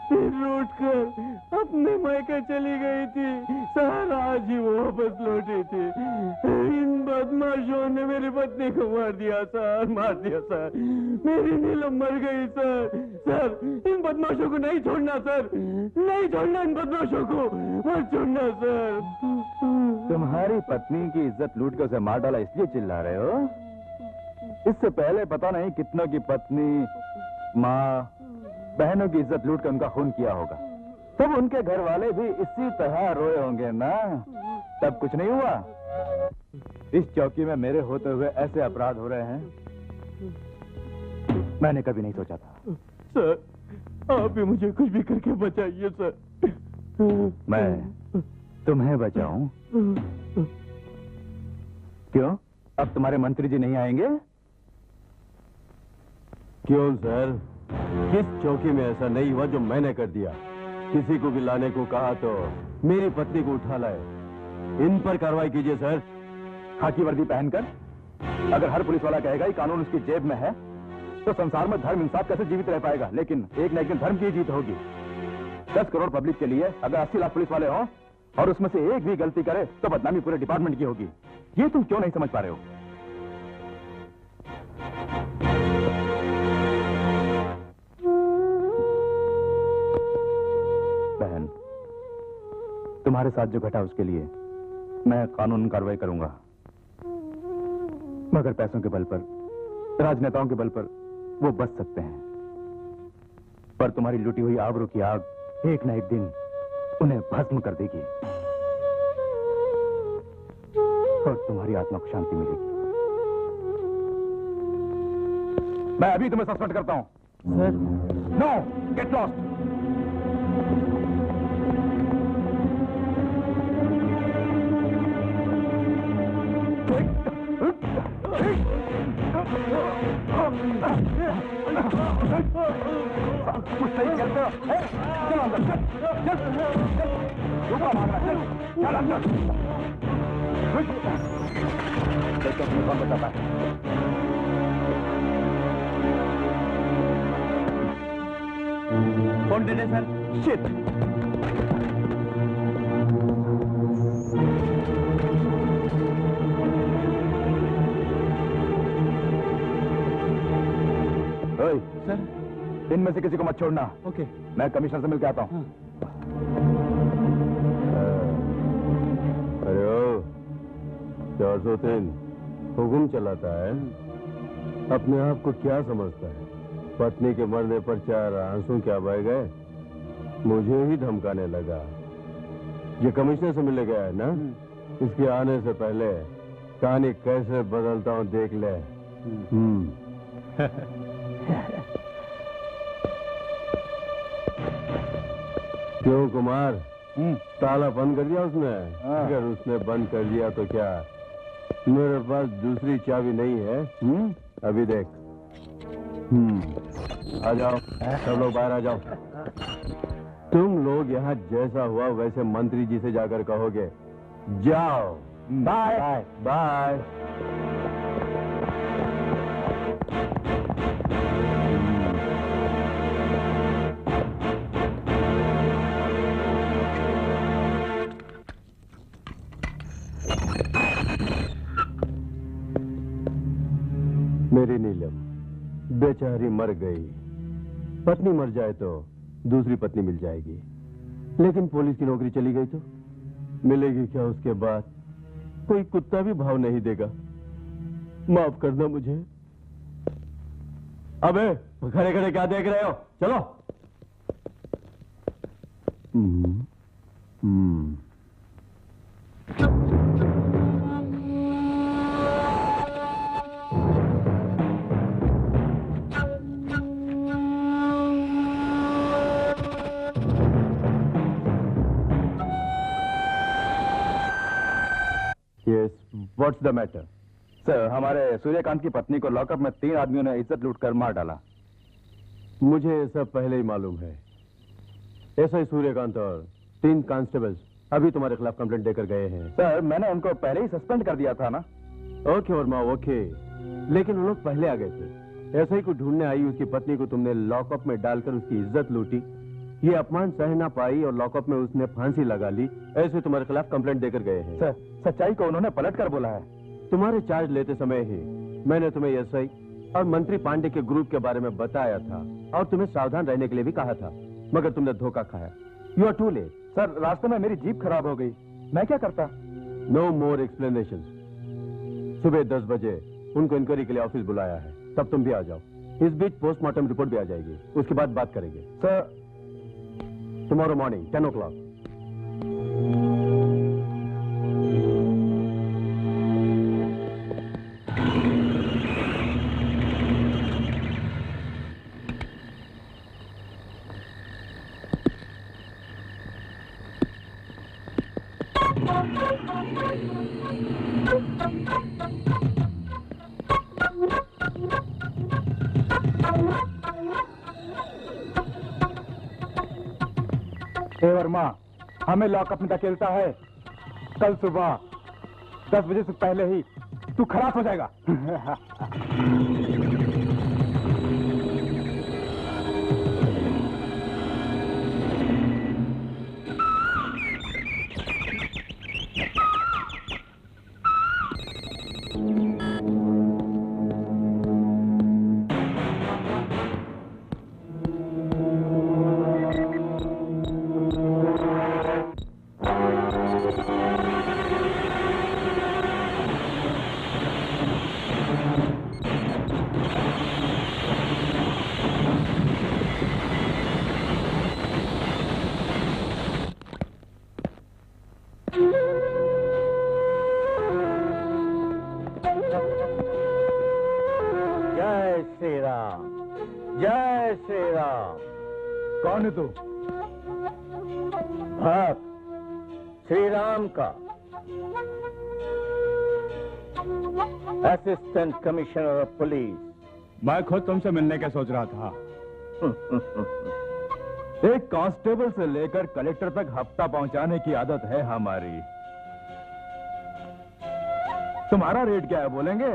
फिर रूठ कर अपने मायके चली गई थी सर। आज ही वो वापस लौटी थी। इन बदमाशों ने मेरी पत्नी को मार दिया सर, मार दिया सर। मेरी नीलम मर गई सर। सर, इन बदमाशों को नहीं छोड़ना सर, नहीं छोड़ना इन बदमाशों को, मत छोड़ना सर। तुम्हारी पत्नी की इज्जत लूट कर उसे मार डाला इसलिए चिल्ला रहे हो? इससे पहले पता नहीं कितनों की पत्नी, माँ, बहनों की इज्जत लूट कर उनका खून किया होगा। तब उनके घर वाले भी इसी तरह रोए होंगे ना? तब कुछ नहीं हुआ? इस चौकी में मेरे होते हुए ऐसे अपराध हो रहे हैं, मैंने कभी नहीं सोचा था। सर, आप भी मुझे कुछ भी करके बचाइए सर। मैं तुम्हें बचाऊं? क्यों, अब तुम्हारे मंत्री जी नहीं आएंगे? क्यों सर, किस चौकी में ऐसा नहीं हुआ जो मैंने कर दिया? किसी को भी लाने को कहा तो मेरी पत्नी को उठा लाए। इन पर कार्रवाई कीजिए सर। खाकी वर्दी पहनकर? अगर हर पुलिस वाला कहेगा कि कानून उसकी जेब में है, तो संसार में धर्म इंसाफ कैसे जीवित रह पाएगा? लेकिन एक न एक दिन धर्म की जीत होगी। 10 करोड़ पब्लिक के लिए अगर 80 लाख पुलिस वाले हों और उसमें से एक भी गलती करे तो बदनामी पूरे डिपार्टमेंट की होगी। ये तुम क्यों नहीं समझ पा रहे हो? बहन, तुम्हारे साथ जो घटा उसके लिए मैं कानून कार्रवाई करूंगा, मगर पैसों के बल पर, राजनेताओं के बल पर वो बच सकते हैं, पर तुम्हारी लुटी हुई आबरू की आग एक न एक दिन उन्हें भस्म कर देगी और तुम्हारी आत्मा को शांति मिलेगी। मैं अभी तुम्हें सस्पेंड करता हूं। Sir, no, get lost. कुछ सही करते हो? चलो अंदर, चल। ऊपर भागना, चल अंदर। देखो तुम्हें कौन बताता है। कौन दे सर? शिट। सर, इनमें से किसी को मत छोड़ना। ओके। मैं कमिश्नर से मिलकर आता हूँ। अरे ओ 403 हुकुम चलाता है, अपने आप को क्या समझता है? पत्नी के मरने पर 4 आंसू क्या बह गए? मुझे ही धमकाने लगा। ये कमिश्नर से मिलने गया है ना? इसके आने से पहले कहानी कैसे बदलता हूँ देख ले। क्यों कुमार, ताला बंद कर दिया उसने? अगर उसने बंद कर दिया तो क्या मेरे पास दूसरी चाबी नहीं है? अभी देख। आ जाओ, सब लोग बाहर आ जाओ। तुम लोग यहाँ जैसा हुआ वैसे मंत्री जी से जाकर कहोगे। जाओ। Bye bye bye. मेरी नीलम बेचारी मर गई। पत्नी मर जाए तो दूसरी पत्नी मिल जाएगी, लेकिन पुलिस की नौकरी चली गई तो मिलेगी क्या उसके बाद? कोई कुत्ता भी भाव नहीं देगा। माफ करना मुझे। अबे खड़े खड़े क्या देख रहे हो? चलो। Yes, what's the matter? Sir, हमारे सूर्यकांत की पत्नी को लॉकअप में 3 आदमियों ने इज्जत लूटकर मार डाला। मुझे ये सब पहले ही मालूम है। एसआई सूर्यकांत और 3 कांस्टेबल्स अभी तुम्हारे खिलाफ कंप्लेंट देकर गए हैं। सर, मैंने उनको पहले ही सस्पेंड कर दिया था ना। ओके वर्मा, ओके, लेकिन वो लोग पहले आ गए थे। एसआई को ढूंढने आई उसकी पत्नी को तुमने लॉकअप में डालकर उसकी इज्जत लूटी। ये अपमान सह ना पाई और लॉकअप में उसने फांसी लगा ली। ऐसे तुम्हारे खिलाफ कंप्लेंट देकर गए हैं। सर, सच्चाई को उन्होंने पलट कर बोला है। तुम्हारे चार्ज लेते समय ही मैंने तुम्हें एसआई और मंत्री पांडे के ग्रुप के बारे में बताया था और तुम्हें सावधान रहने के लिए भी कहा था, मगर तुमने धोखा खाया। You are too late. Sir, रास्ते में मेरी जीप खराब हो गई, मैं क्या करता? नो मोर एक्सप्लेनेशन। सुबह 10 बजे उनको इंक्वायरी के लिए ऑफिस बुलाया है, तब तुम भी आ जाओ। इस बीच पोस्टमार्टम रिपोर्ट भी आ जाएगी, उसके बाद बात करेंगे। Sir, tomorrow morning 10 o'clock। Verma, हमें लॉकअप में धकेलता है। कल सुबह 10 बजे से पहले ही तू खलास हो जाएगा। कौन है तू? भक्त श्री राम का असिस्टेंट कमिश्नर ऑफ पुलिस। मैं खुद तुमसे मिलने का सोच रहा था। एक कांस्टेबल से लेकर कलेक्टर तक हफ्ता पहुंचाने की आदत है हमारी। तुम्हारा रेट क्या है बोलेंगे?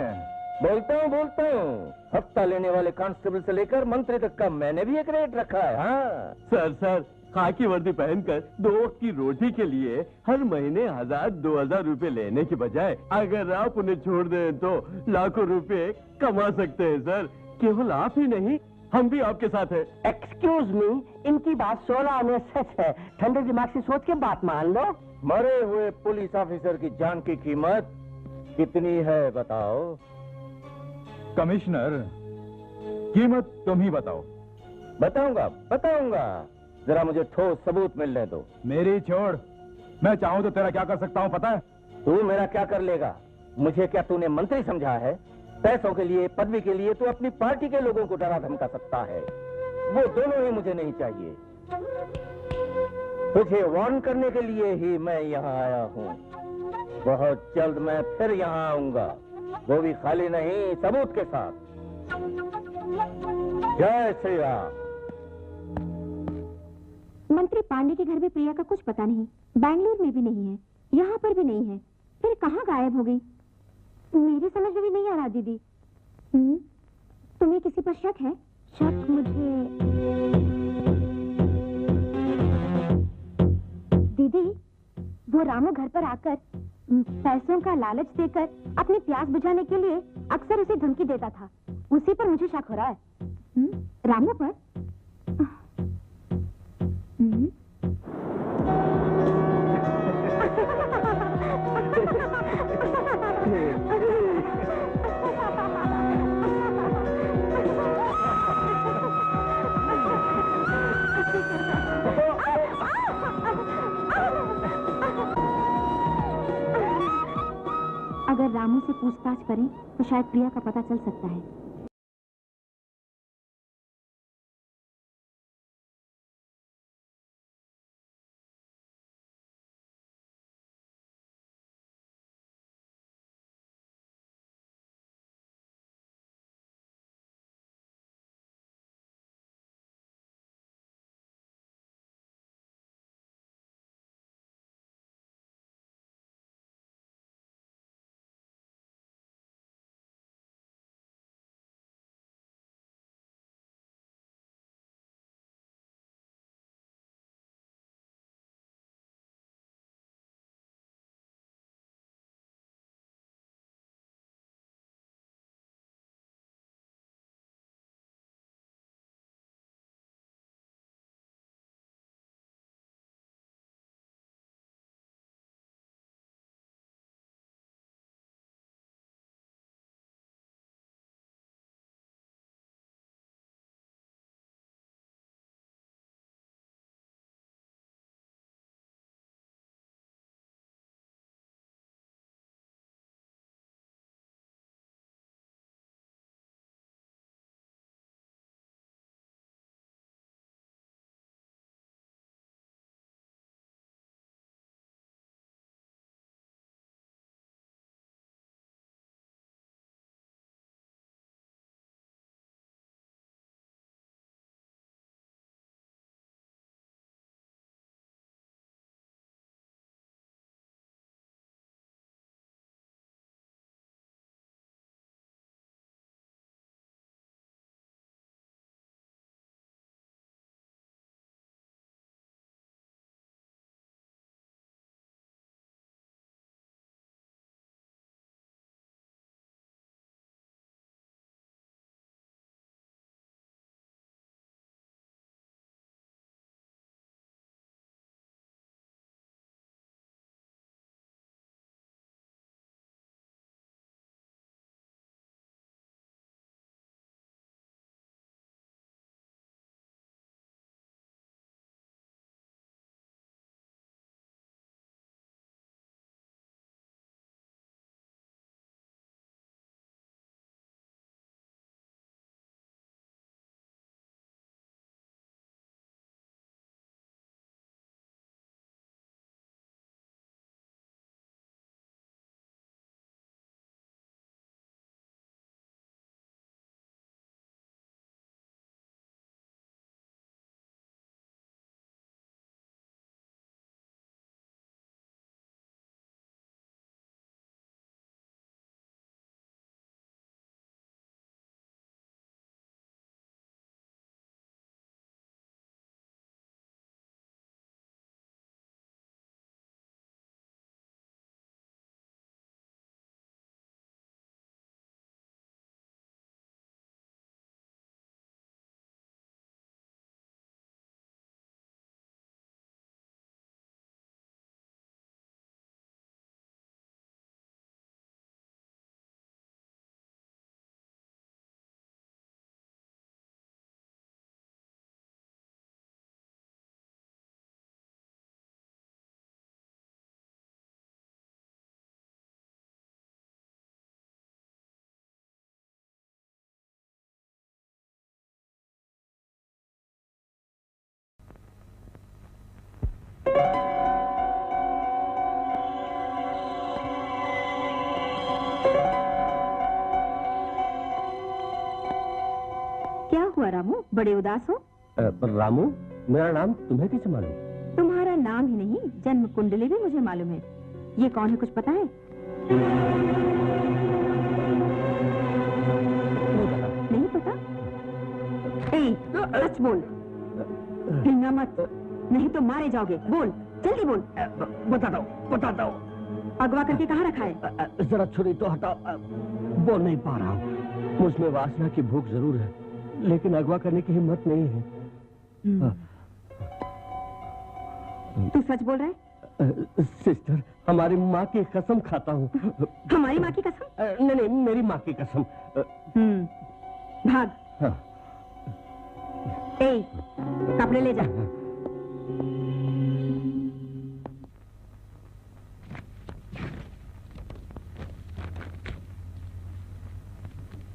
बोलता हूँ। हफ्ता लेने वाले कांस्टेबल से लेकर मंत्री तक का मैंने भी एक रेट रखा है। हाँ सर खाकी वर्दी पहनकर 2 वक्त की रोटी के लिए हर महीने 1000-2000 रुपए लेने के बजाय अगर आप उन्हें छोड़ दें तो लाखों रुपए कमा सकते हैं सर। केवल आप ही नहीं, हम भी आपके साथ हैं। एक्सक्यूज मी, इनकी बात 16 आने सच है। ठंडे दिमाग से सोच के बात मान लो। मरे हुए पुलिस ऑफिसर की जान की कीमत कितनी है बताओ? कमिश्नर, कीमत तुम ही बताओ। बताऊंगा। जरा मुझे ठोस सबूत मिलने दो। मेरी छोड़, मैं चाहूं तो तेरा क्या कर सकता हूं पता है? तू मेरा क्या कर लेगा? मुझे क्या तूने मंत्री समझा है? पैसों के लिए, पदवी के लिए तू अपनी पार्टी के लोगों को डरा धमका सकता है। वो दोनों ही मुझे नहीं चाहिए। तुझे वार्न करने के लिए ही मैं यहाँ आया हूँ। बहुत जल्द मैं फिर यहाँ आऊंगा, वो भी खाली नहीं, सबूत के साथ। जय श्री राम। मंत्री पांडे के घर में प्रिया का कुछ पता नहीं, बैंगलोर में भी नहीं है, यहाँ पर भी नहीं है, फिर कहाँ गायब हो गई? मेरी समझ में भी नहीं आ रहा दीदी। तुम्हें किसी पर शक है? शक मुझे दीदी, वो रामू घर पर आकर पैसों का लालच देकर अपनी प्यास बुझाने के लिए अक्सर उसे धमकी देता था। उसी पर मुझे शक हो रहा है। रामू पर? अगर रामू से पूछताछ करें तो शायद प्रिया का पता चल सकता है। क्या हुआ रामू, बड़े उदास हो? रामू, मेरा नाम तुम्हें कैसे मालूम? तुम्हारा नाम ही नहीं, जन्म कुंडली भी मुझे मालूम है। ये कौन है, कुछ पता है? नहीं पता? सच बोल, हिलना मत, नहीं तो मारे जाओगे। बोल, जल्दी बोल। बताता हूँ। अगवा करके कहाँ रखा है? जरा छुरी तो हटाओ। बोल नहीं पा रहा हूँ। मुझमें वासना की भूख जरूर है, लेकिन अगवा करने की हिम्मत नहीं है। तू सच बोल रहा है? सिस्टर, हमारी माँ की कसम खाता हूँ। हमारी माँ की कसम? नहीं, मेरी माँ की कसम। भाग। हाँ। कपड़े ले जा।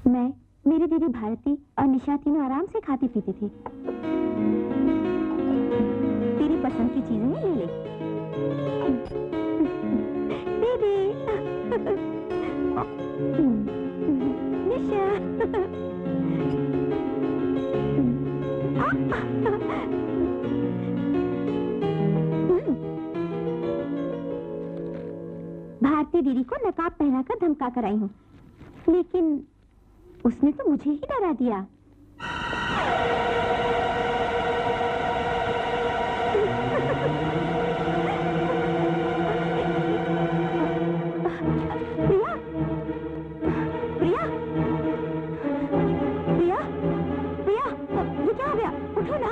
मैं, मेरी दीदी भारती और निशा तीनों आराम से खाती पीती थी। तेरी पसंद की चीजें ले ले। दीदी। निशा। भारती दीदी को नकाब पहनाकर धमका कर आई हूँ, लेकिन उसने तो मुझे ही डरा दिया। प्रिया, प्रिया, प्रिया, प्रिया, ये क्या हो गया? उठो ना।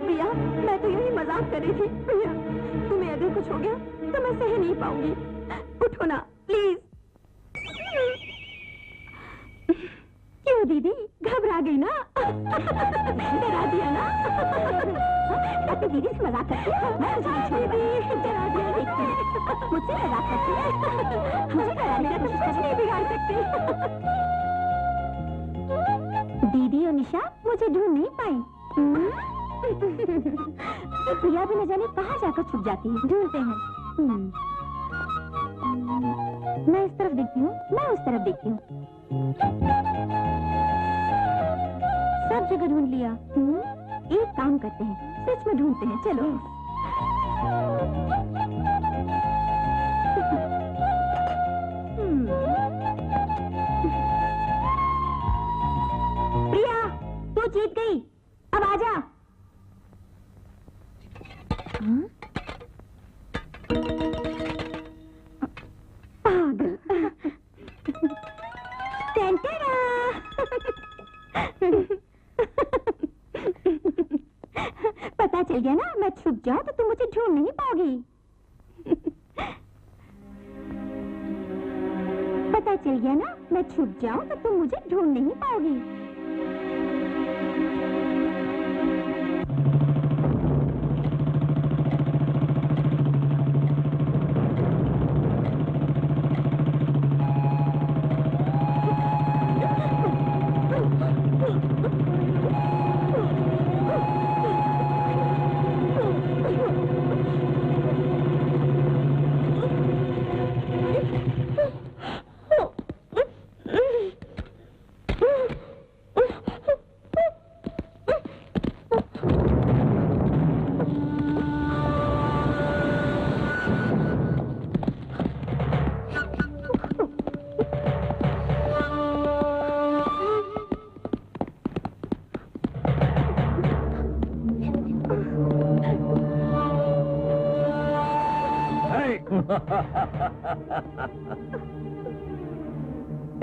प्रिया, मैं तो यही मजाक कर रही थी। प्रिया, तुम्हें अगर कुछ हो गया तो मैं सह नहीं पाऊंगी। उठो ना प्लीज। क्यों दीदी, घबरा गई ना? डरा दिया ना? अपनी दीदी से मजाक करती है? मैं तुझे नहीं छोड़ूंगा। डरा दिया मुझसे मजाक करती है? मुझे डरा दिया तो कुछ नहीं बिगाड़ सकती। दीदी और निशा मुझे ढूंढ नहीं पाई। प्रिया भी न जाने कहाँ जाकर छुप जाती है। ढूंढते हैं। मैं इस तरफ देखती हूँ, मैं उस तरफ देखती हूँ। सब जगह ढूंढ लिया। एक काम करते हैं, सच में ढूंढते हैं। चलो। प्रिया, तू जीत गई, अब आजा। पागल। पता चल गया ना, मैं छुप जाऊं तो तुम मुझे ढूंढ नहीं पाओगी। पता चल गया ना, मैं छुप जाऊं तो तुम मुझे ढूंढ नहीं पाओगी।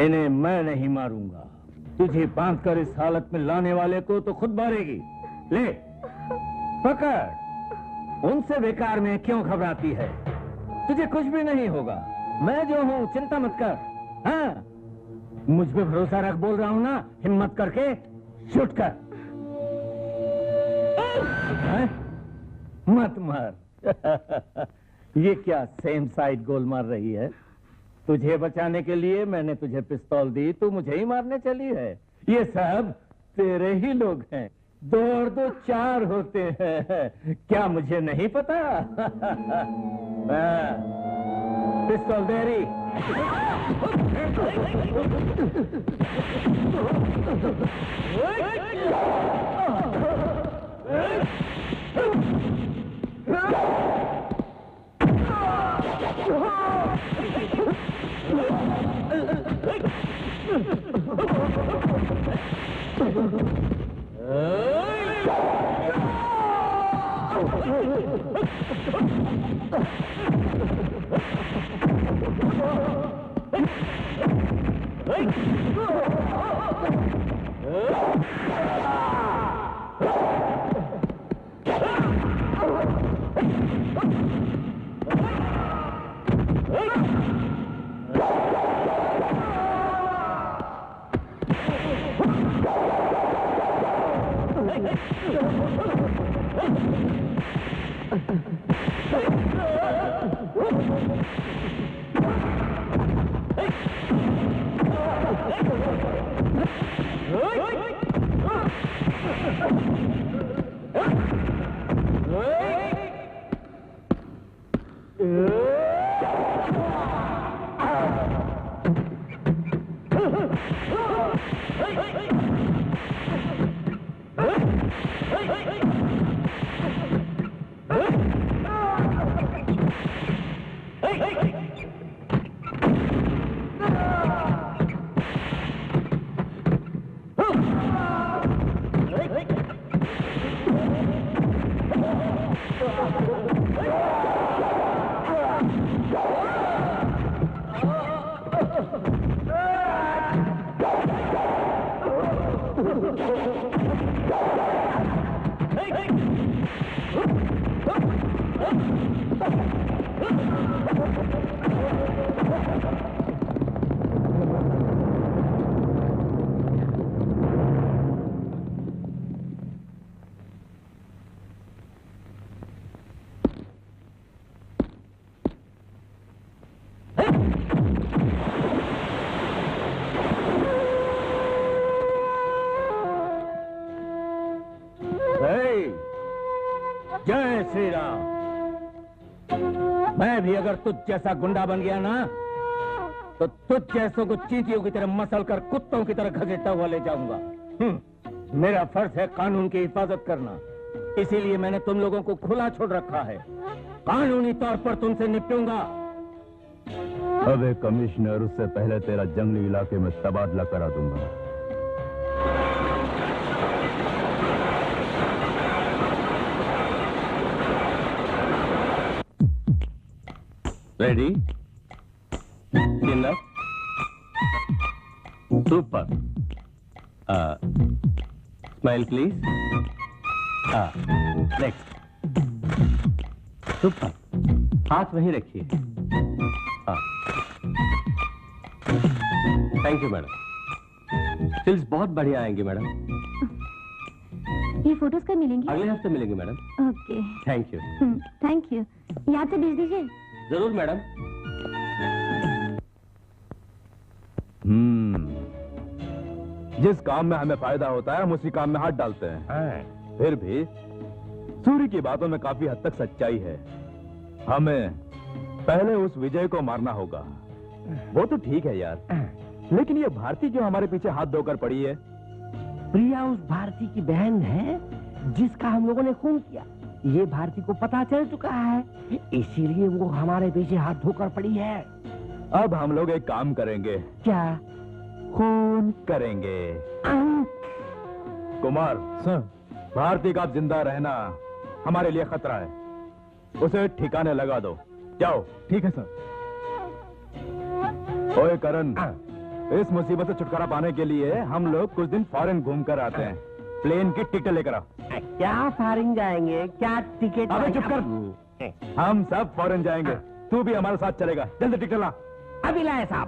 इन्हें मैं नहीं मारूंगा। तुझे बांधकर इस हालत में लाने वाले को तो खुद मारेगी। ले, पकड़। उनसे बेकार में क्यों घबराती है? तुझे कुछ भी नहीं होगा। मैं जो हूं, चिंता मत कर। हाँ, मुझ पे भरोसा रख, बोल रहा हूं ना। हिम्मत करके शूट कर। मत मार। ये क्या सेम साइड गोल मार रही है? तुझे बचाने के लिए मैंने तुझे पिस्तौल दी, तू मुझे ही मारने चली है। ये सब तेरे ही लोग हैं। 2 और 2 4 होते हैं। क्या मुझे नहीं पता? पिस्तौल दे रही। जय श्री राम। मैं भी अगर तुझ जैसा गुंडा बन गया ना तो तुझ जैसों को चींटियों की तरह मसल कर कुत्तों की तरह घसीटता हुआ ले जाऊंगा। मेरा फर्ज है कानून की हिफाजत करना, इसीलिए मैंने तुम लोगों को खुला छोड़ रखा है। कानूनी तौर पर तुमसे निपटूंगा। अबे कमिश्नर, उससे पहले तेरा जंगली इलाके में तबादला करा दूंगा। Ready? Enough? Super. Smile please. Next. Super. हाथ वहीं रखिए। Thank you madam. स्टिल्स बहुत बढ़िया आएंगे मैडम। ये फोटोज कब मिलेंगी? अगले हफ्ते मिलेंगे madam. Okay, thank you. Thank you. याद से भेज दीजिए। जरूर मैडम। जिस काम में हमें फायदा होता है हम उसी काम में हाथ डालते हैं। फिर भी सूर्य की बातों में काफी हद तक सच्चाई है। हमें पहले उस विजय को मारना होगा। वो तो ठीक है यार, लेकिन ये भारती जो हमारे पीछे हाथ धोकर पड़ी है। प्रिया उस भारती की बहन है जिसका हम लोगों ने खून किया। ये भारती को पता चल चुका है, इसीलिए वो हमारे पीछे हाथ धोकर पड़ी है। अब हम लोग एक काम करेंगे। क्या? खून करेंगे। कुमार सर, भारती का जिंदा रहना हमारे लिए खतरा है, उसे ठिकाने लगा दो। जाओ। ठीक है सर। ओए करण, इस मुसीबत से छुटकारा पाने के लिए हम लोग कुछ दिन फॉरेन घूम कर आते हैं। प्लेन की टिकट लेकर आ। क्या फॉरेन जाएंगे? क्या टिकट? अबे चुप कर। हम सब फॉरेन जाएंगे, तू भी हमारे साथ चलेगा। जल्दी टिकट ला। अभी लाए साहब।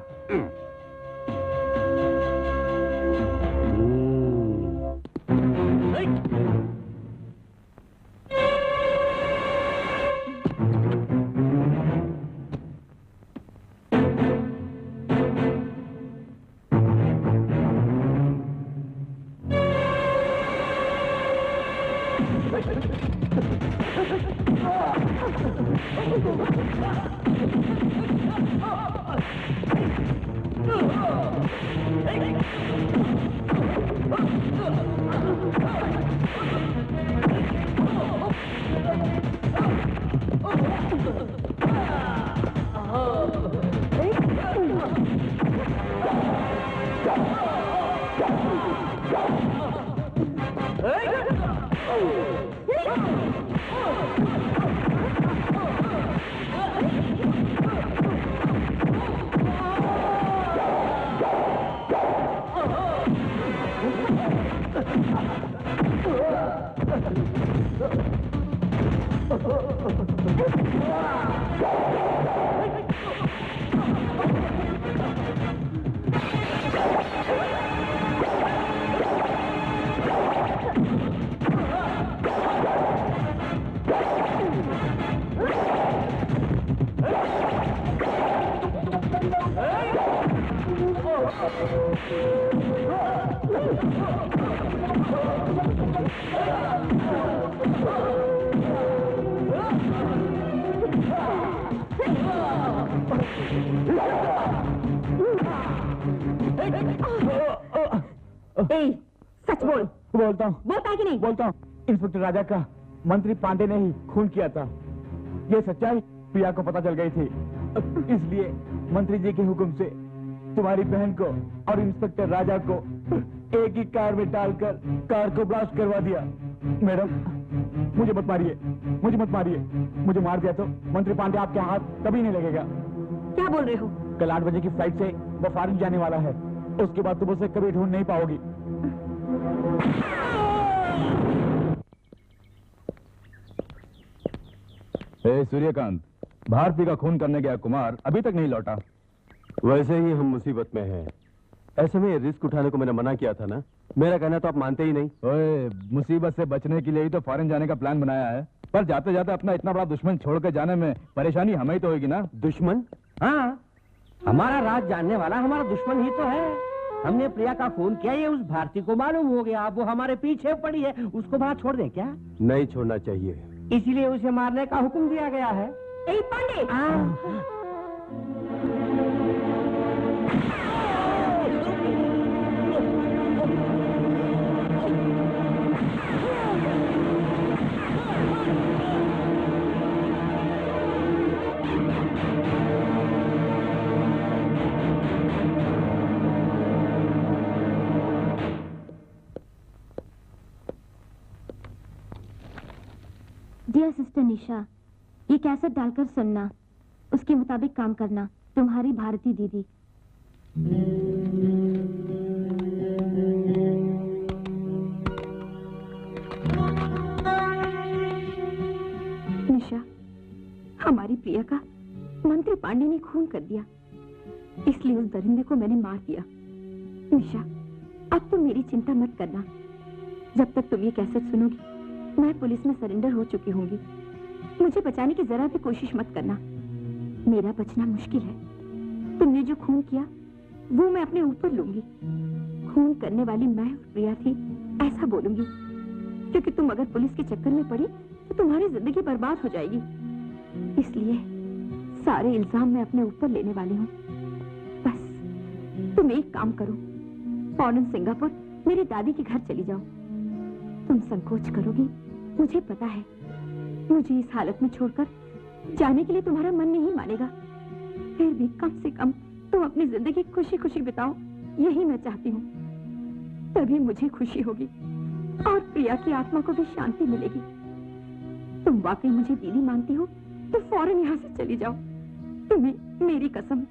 सच बोल। बोलता हूँ। बोलता है कि नहीं? बोलता हूँ। इंस्पेक्टर राजा का मंत्री पांडे ने ही खून किया था। ये सच्चाई प्रिया को पता चल गई थी, इसलिए मंत्री जी के हुक्म से तुम्हारी बहन को और इंस्पेक्टर राजा को एक ही कार में डालकर कार को ब्लास्ट करवा दिया। मैडम, मुझे मत मारिए, मुझे मत मारिए। मुझे मार दिया तो मंत्री पांडे आपके हाथ कभी नहीं लगेगा। क्या बोल रहे हो? कल 8 बजे की फ्लाइट से वो फॉरेन जाने वाला है। उसके बाद तुम उसे कभी ढूंढ नहीं पाओगी। सूर्यकांत, भारती का खून करने गया कुमार अभी तक नहीं लौटा। वैसे ही हम मुसीबत में हैं। ऐसे में रिस्क उठाने को मैंने मना किया था ना। मेरा कहना तो आप मानते ही नहीं। ओए, मुसीबत से बचने के लिए ही तो फॉरेन जाने का प्लान बनाया है, पर जाते जाते अपना इतना बड़ा दुश्मन छोड़ कर जाने में परेशानी हमें ही तो होगी ना। दुश्मन? हाँ, हमारा राज जानने वाला हमारा दुश्मन ही तो है। हमने प्रिया का खून किया, ये उस भारती को मालूम हो गया। अब वो हमारे पीछे पड़ी है, उसको वहाँ छोड़ दे क्या? नहीं छोड़ना चाहिए, इसीलिए उसे मारने का हुक्म दिया गया है। पांडे! डियर सिस्टर निशा, ये कैसेट डालकर सुनना, उसके मुताबिक काम करना। तुम्हारी भारती दीदी। निशा, हमारी प्रिया का मंत्री पांडे ने खून कर दिया, इसलिए उस दरिंदे को मैंने मार दिया। निशा, अब तुम मेरी चिंता मत करना। जब तक तुम ये कैसेट सुनोगी, मैं पुलिस में सरेंडर हो चुकी होंगी। मुझे बचाने की जरा भी कोशिश मत करना। मेरा बचना मुश्किल है। तुमने जो खून किया वो मैं अपने ऊपर लूंगी। खून करने वाली मैं प्रिया थी ऐसा बोलूंगी, क्योंकि तुम अगर पुलिस के चक्कर में पड़ी तो तुम्हारी जिंदगी बर्बाद हो जाएगी। इसलिए सारे इल्जाम मैं अपने ऊपर लेने वाली हूँ। बस तुम एक काम करो, फौरन सिंगापुर मेरी दादी के घर चली जाओ। तुम संकोच करोगी, मुझे पता है। मुझे इस हालत में छोड़कर जाने के लिए तुम्हारा मन नहीं मानेगा, फिर भी कम से कम तुम अपनी जिंदगी खुशी खुशी बिताओ, यही मैं चाहती हूँ। तभी मुझे खुशी होगी और प्रिया की आत्मा को भी शांति मिलेगी। तुम वाकई मुझे दीदी मानती हो तो फौरन यहाँ से चली जाओ, तुम्हें मेरी कसम।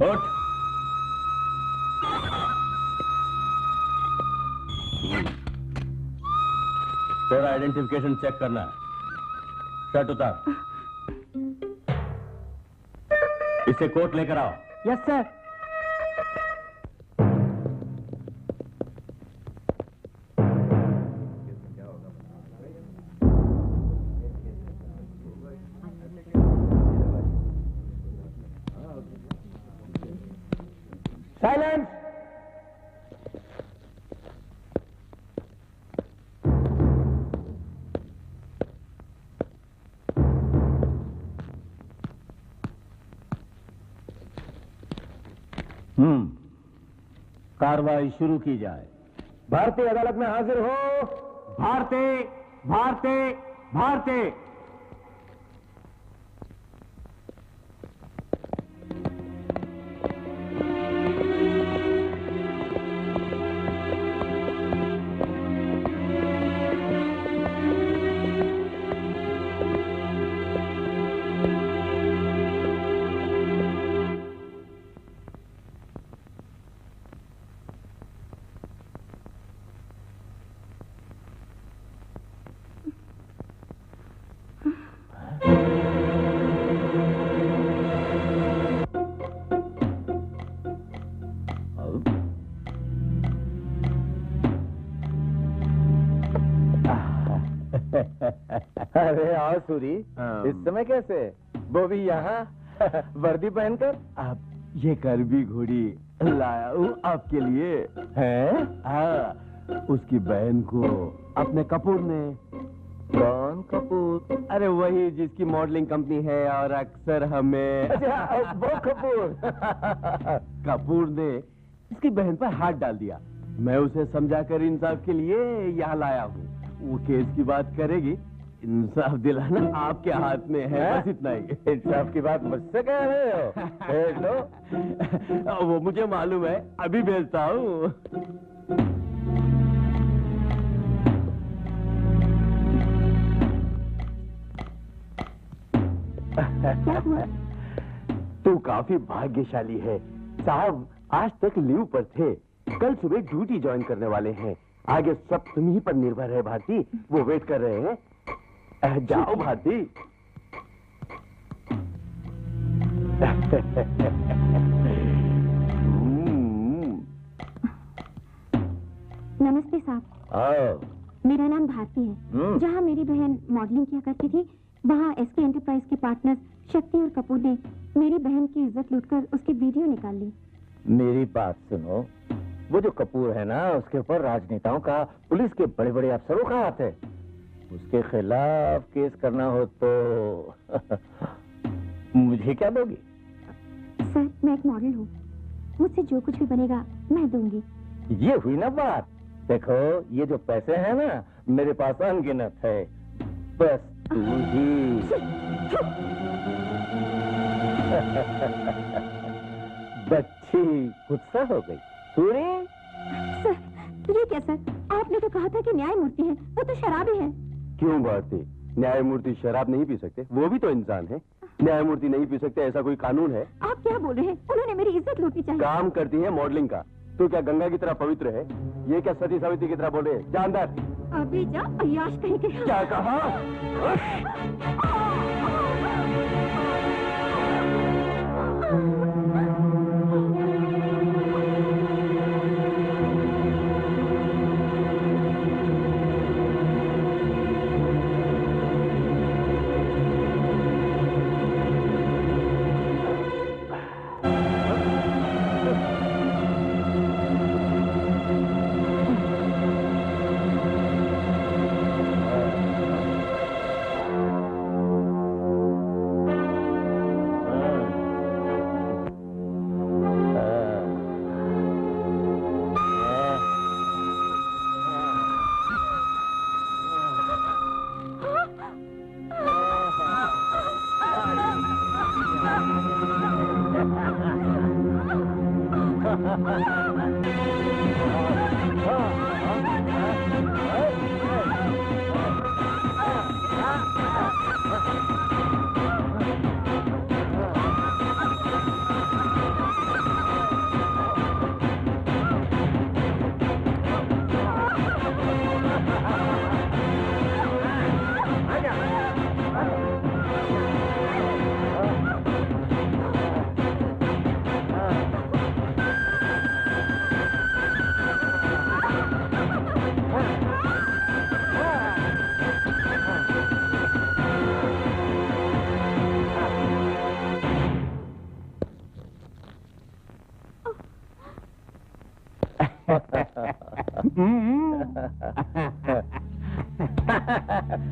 उठ। तेरा आइडेंटिफिकेशन चेक करना है। शर्ट उतार। इसे कोर्ट लेकर आओ। Yes sir. साइलेंस। कार्रवाई शुरू की जाए। भारतीय अदालत में हाजिर हो। भारतीय भारतीय भारतीय। अरे आओ सूरी, इस समय कैसे? वो भी यहाँ वर्दी पहनकर। आप ये करबी घोड़ी लाया हूँ आपके लिए। हैं? हाँ, उसकी बहन को अपने कपूर ने। कौन कपूर? अरे वही जिसकी मॉडलिंग कंपनी है और अक्सर हमें। अच्छा, वो कपूर। कपूर ने इसकी बहन पर हाथ डाल दिया। मैं उसे समझाकर इंसाफ के लिए यहाँ लाया हूँ। वो केस की बात करेगी, इंसाफ दिलाना आपके हाथ में है। बस इतना ही। इंसाफ की बात मुझसे कह रहे हो? भेज दो। वो मुझे मालूम है, अभी भेजता हूँ। तू काफी भाग्यशाली है साहब। आज तक लीव पर थे, कल सुबह ड्यूटी ज्वाइन करने वाले हैं। आगे सब तुम ही पर निर्भर है भारती। वो वेट कर रहे हैं। जाओ भारती। नमस्ते साहब। मेरा नाम भारती है। जहाँ मेरी बहन मॉडलिंग किया करती थी, वहाँ एसके एंटरप्राइज के पार्टनर्स शक्ति और कपूर ने मेरी बहन की इज्जत लूटकर उसकी वीडियो निकाल ली। मेरी बात सुनो, वो जो कपूर है ना, उसके ऊपर राजनेताओं का, पुलिस के बड़े बड़े अफसरों का हाथ है। उसके खिलाफ केस करना हो तो मुझे क्या दोगी? सर, मैं एक मॉडल हूँ, मुझसे जो कुछ भी बनेगा मैं दूंगी। ये हुई ना बात। देखो, ये जो पैसे हैं ना, मेरे पास अनगिनत है। बस तू ही। बच्ची गुस्सा हो गई। सूरी? सर, ये क्या सर? आपने तो कहा था कि न्यायमूर्ति है, वो तो शराबी है। क्यों भारती? न्यायमूर्ति शराब नहीं पी सकते? वो भी तो इंसान है। न्यायमूर्ति नहीं पी सकते ऐसा कोई कानून है? आप क्या बोल रहे हैं? उन्होंने मेरी इज्जत लूटनी चाहिए। काम करती है मॉडलिंग का, तो क्या गंगा की तरह पवित्र है? ये क्या सती सावित्री की तरह बोल रहे? जा अंदर। अभी जा, अय्याश कहीं के। क्या कहा?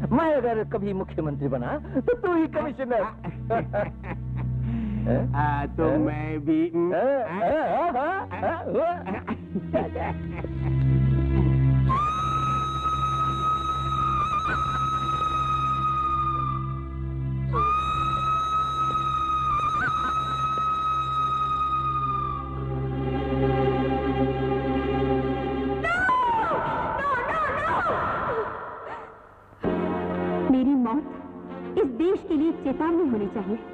मैं अगर कभी मुख्यमंत्री बना तो तू ही कमिश्नर। तो मैं भी मेरी मौत इस देश के लिए चेतावनी होनी चाहिए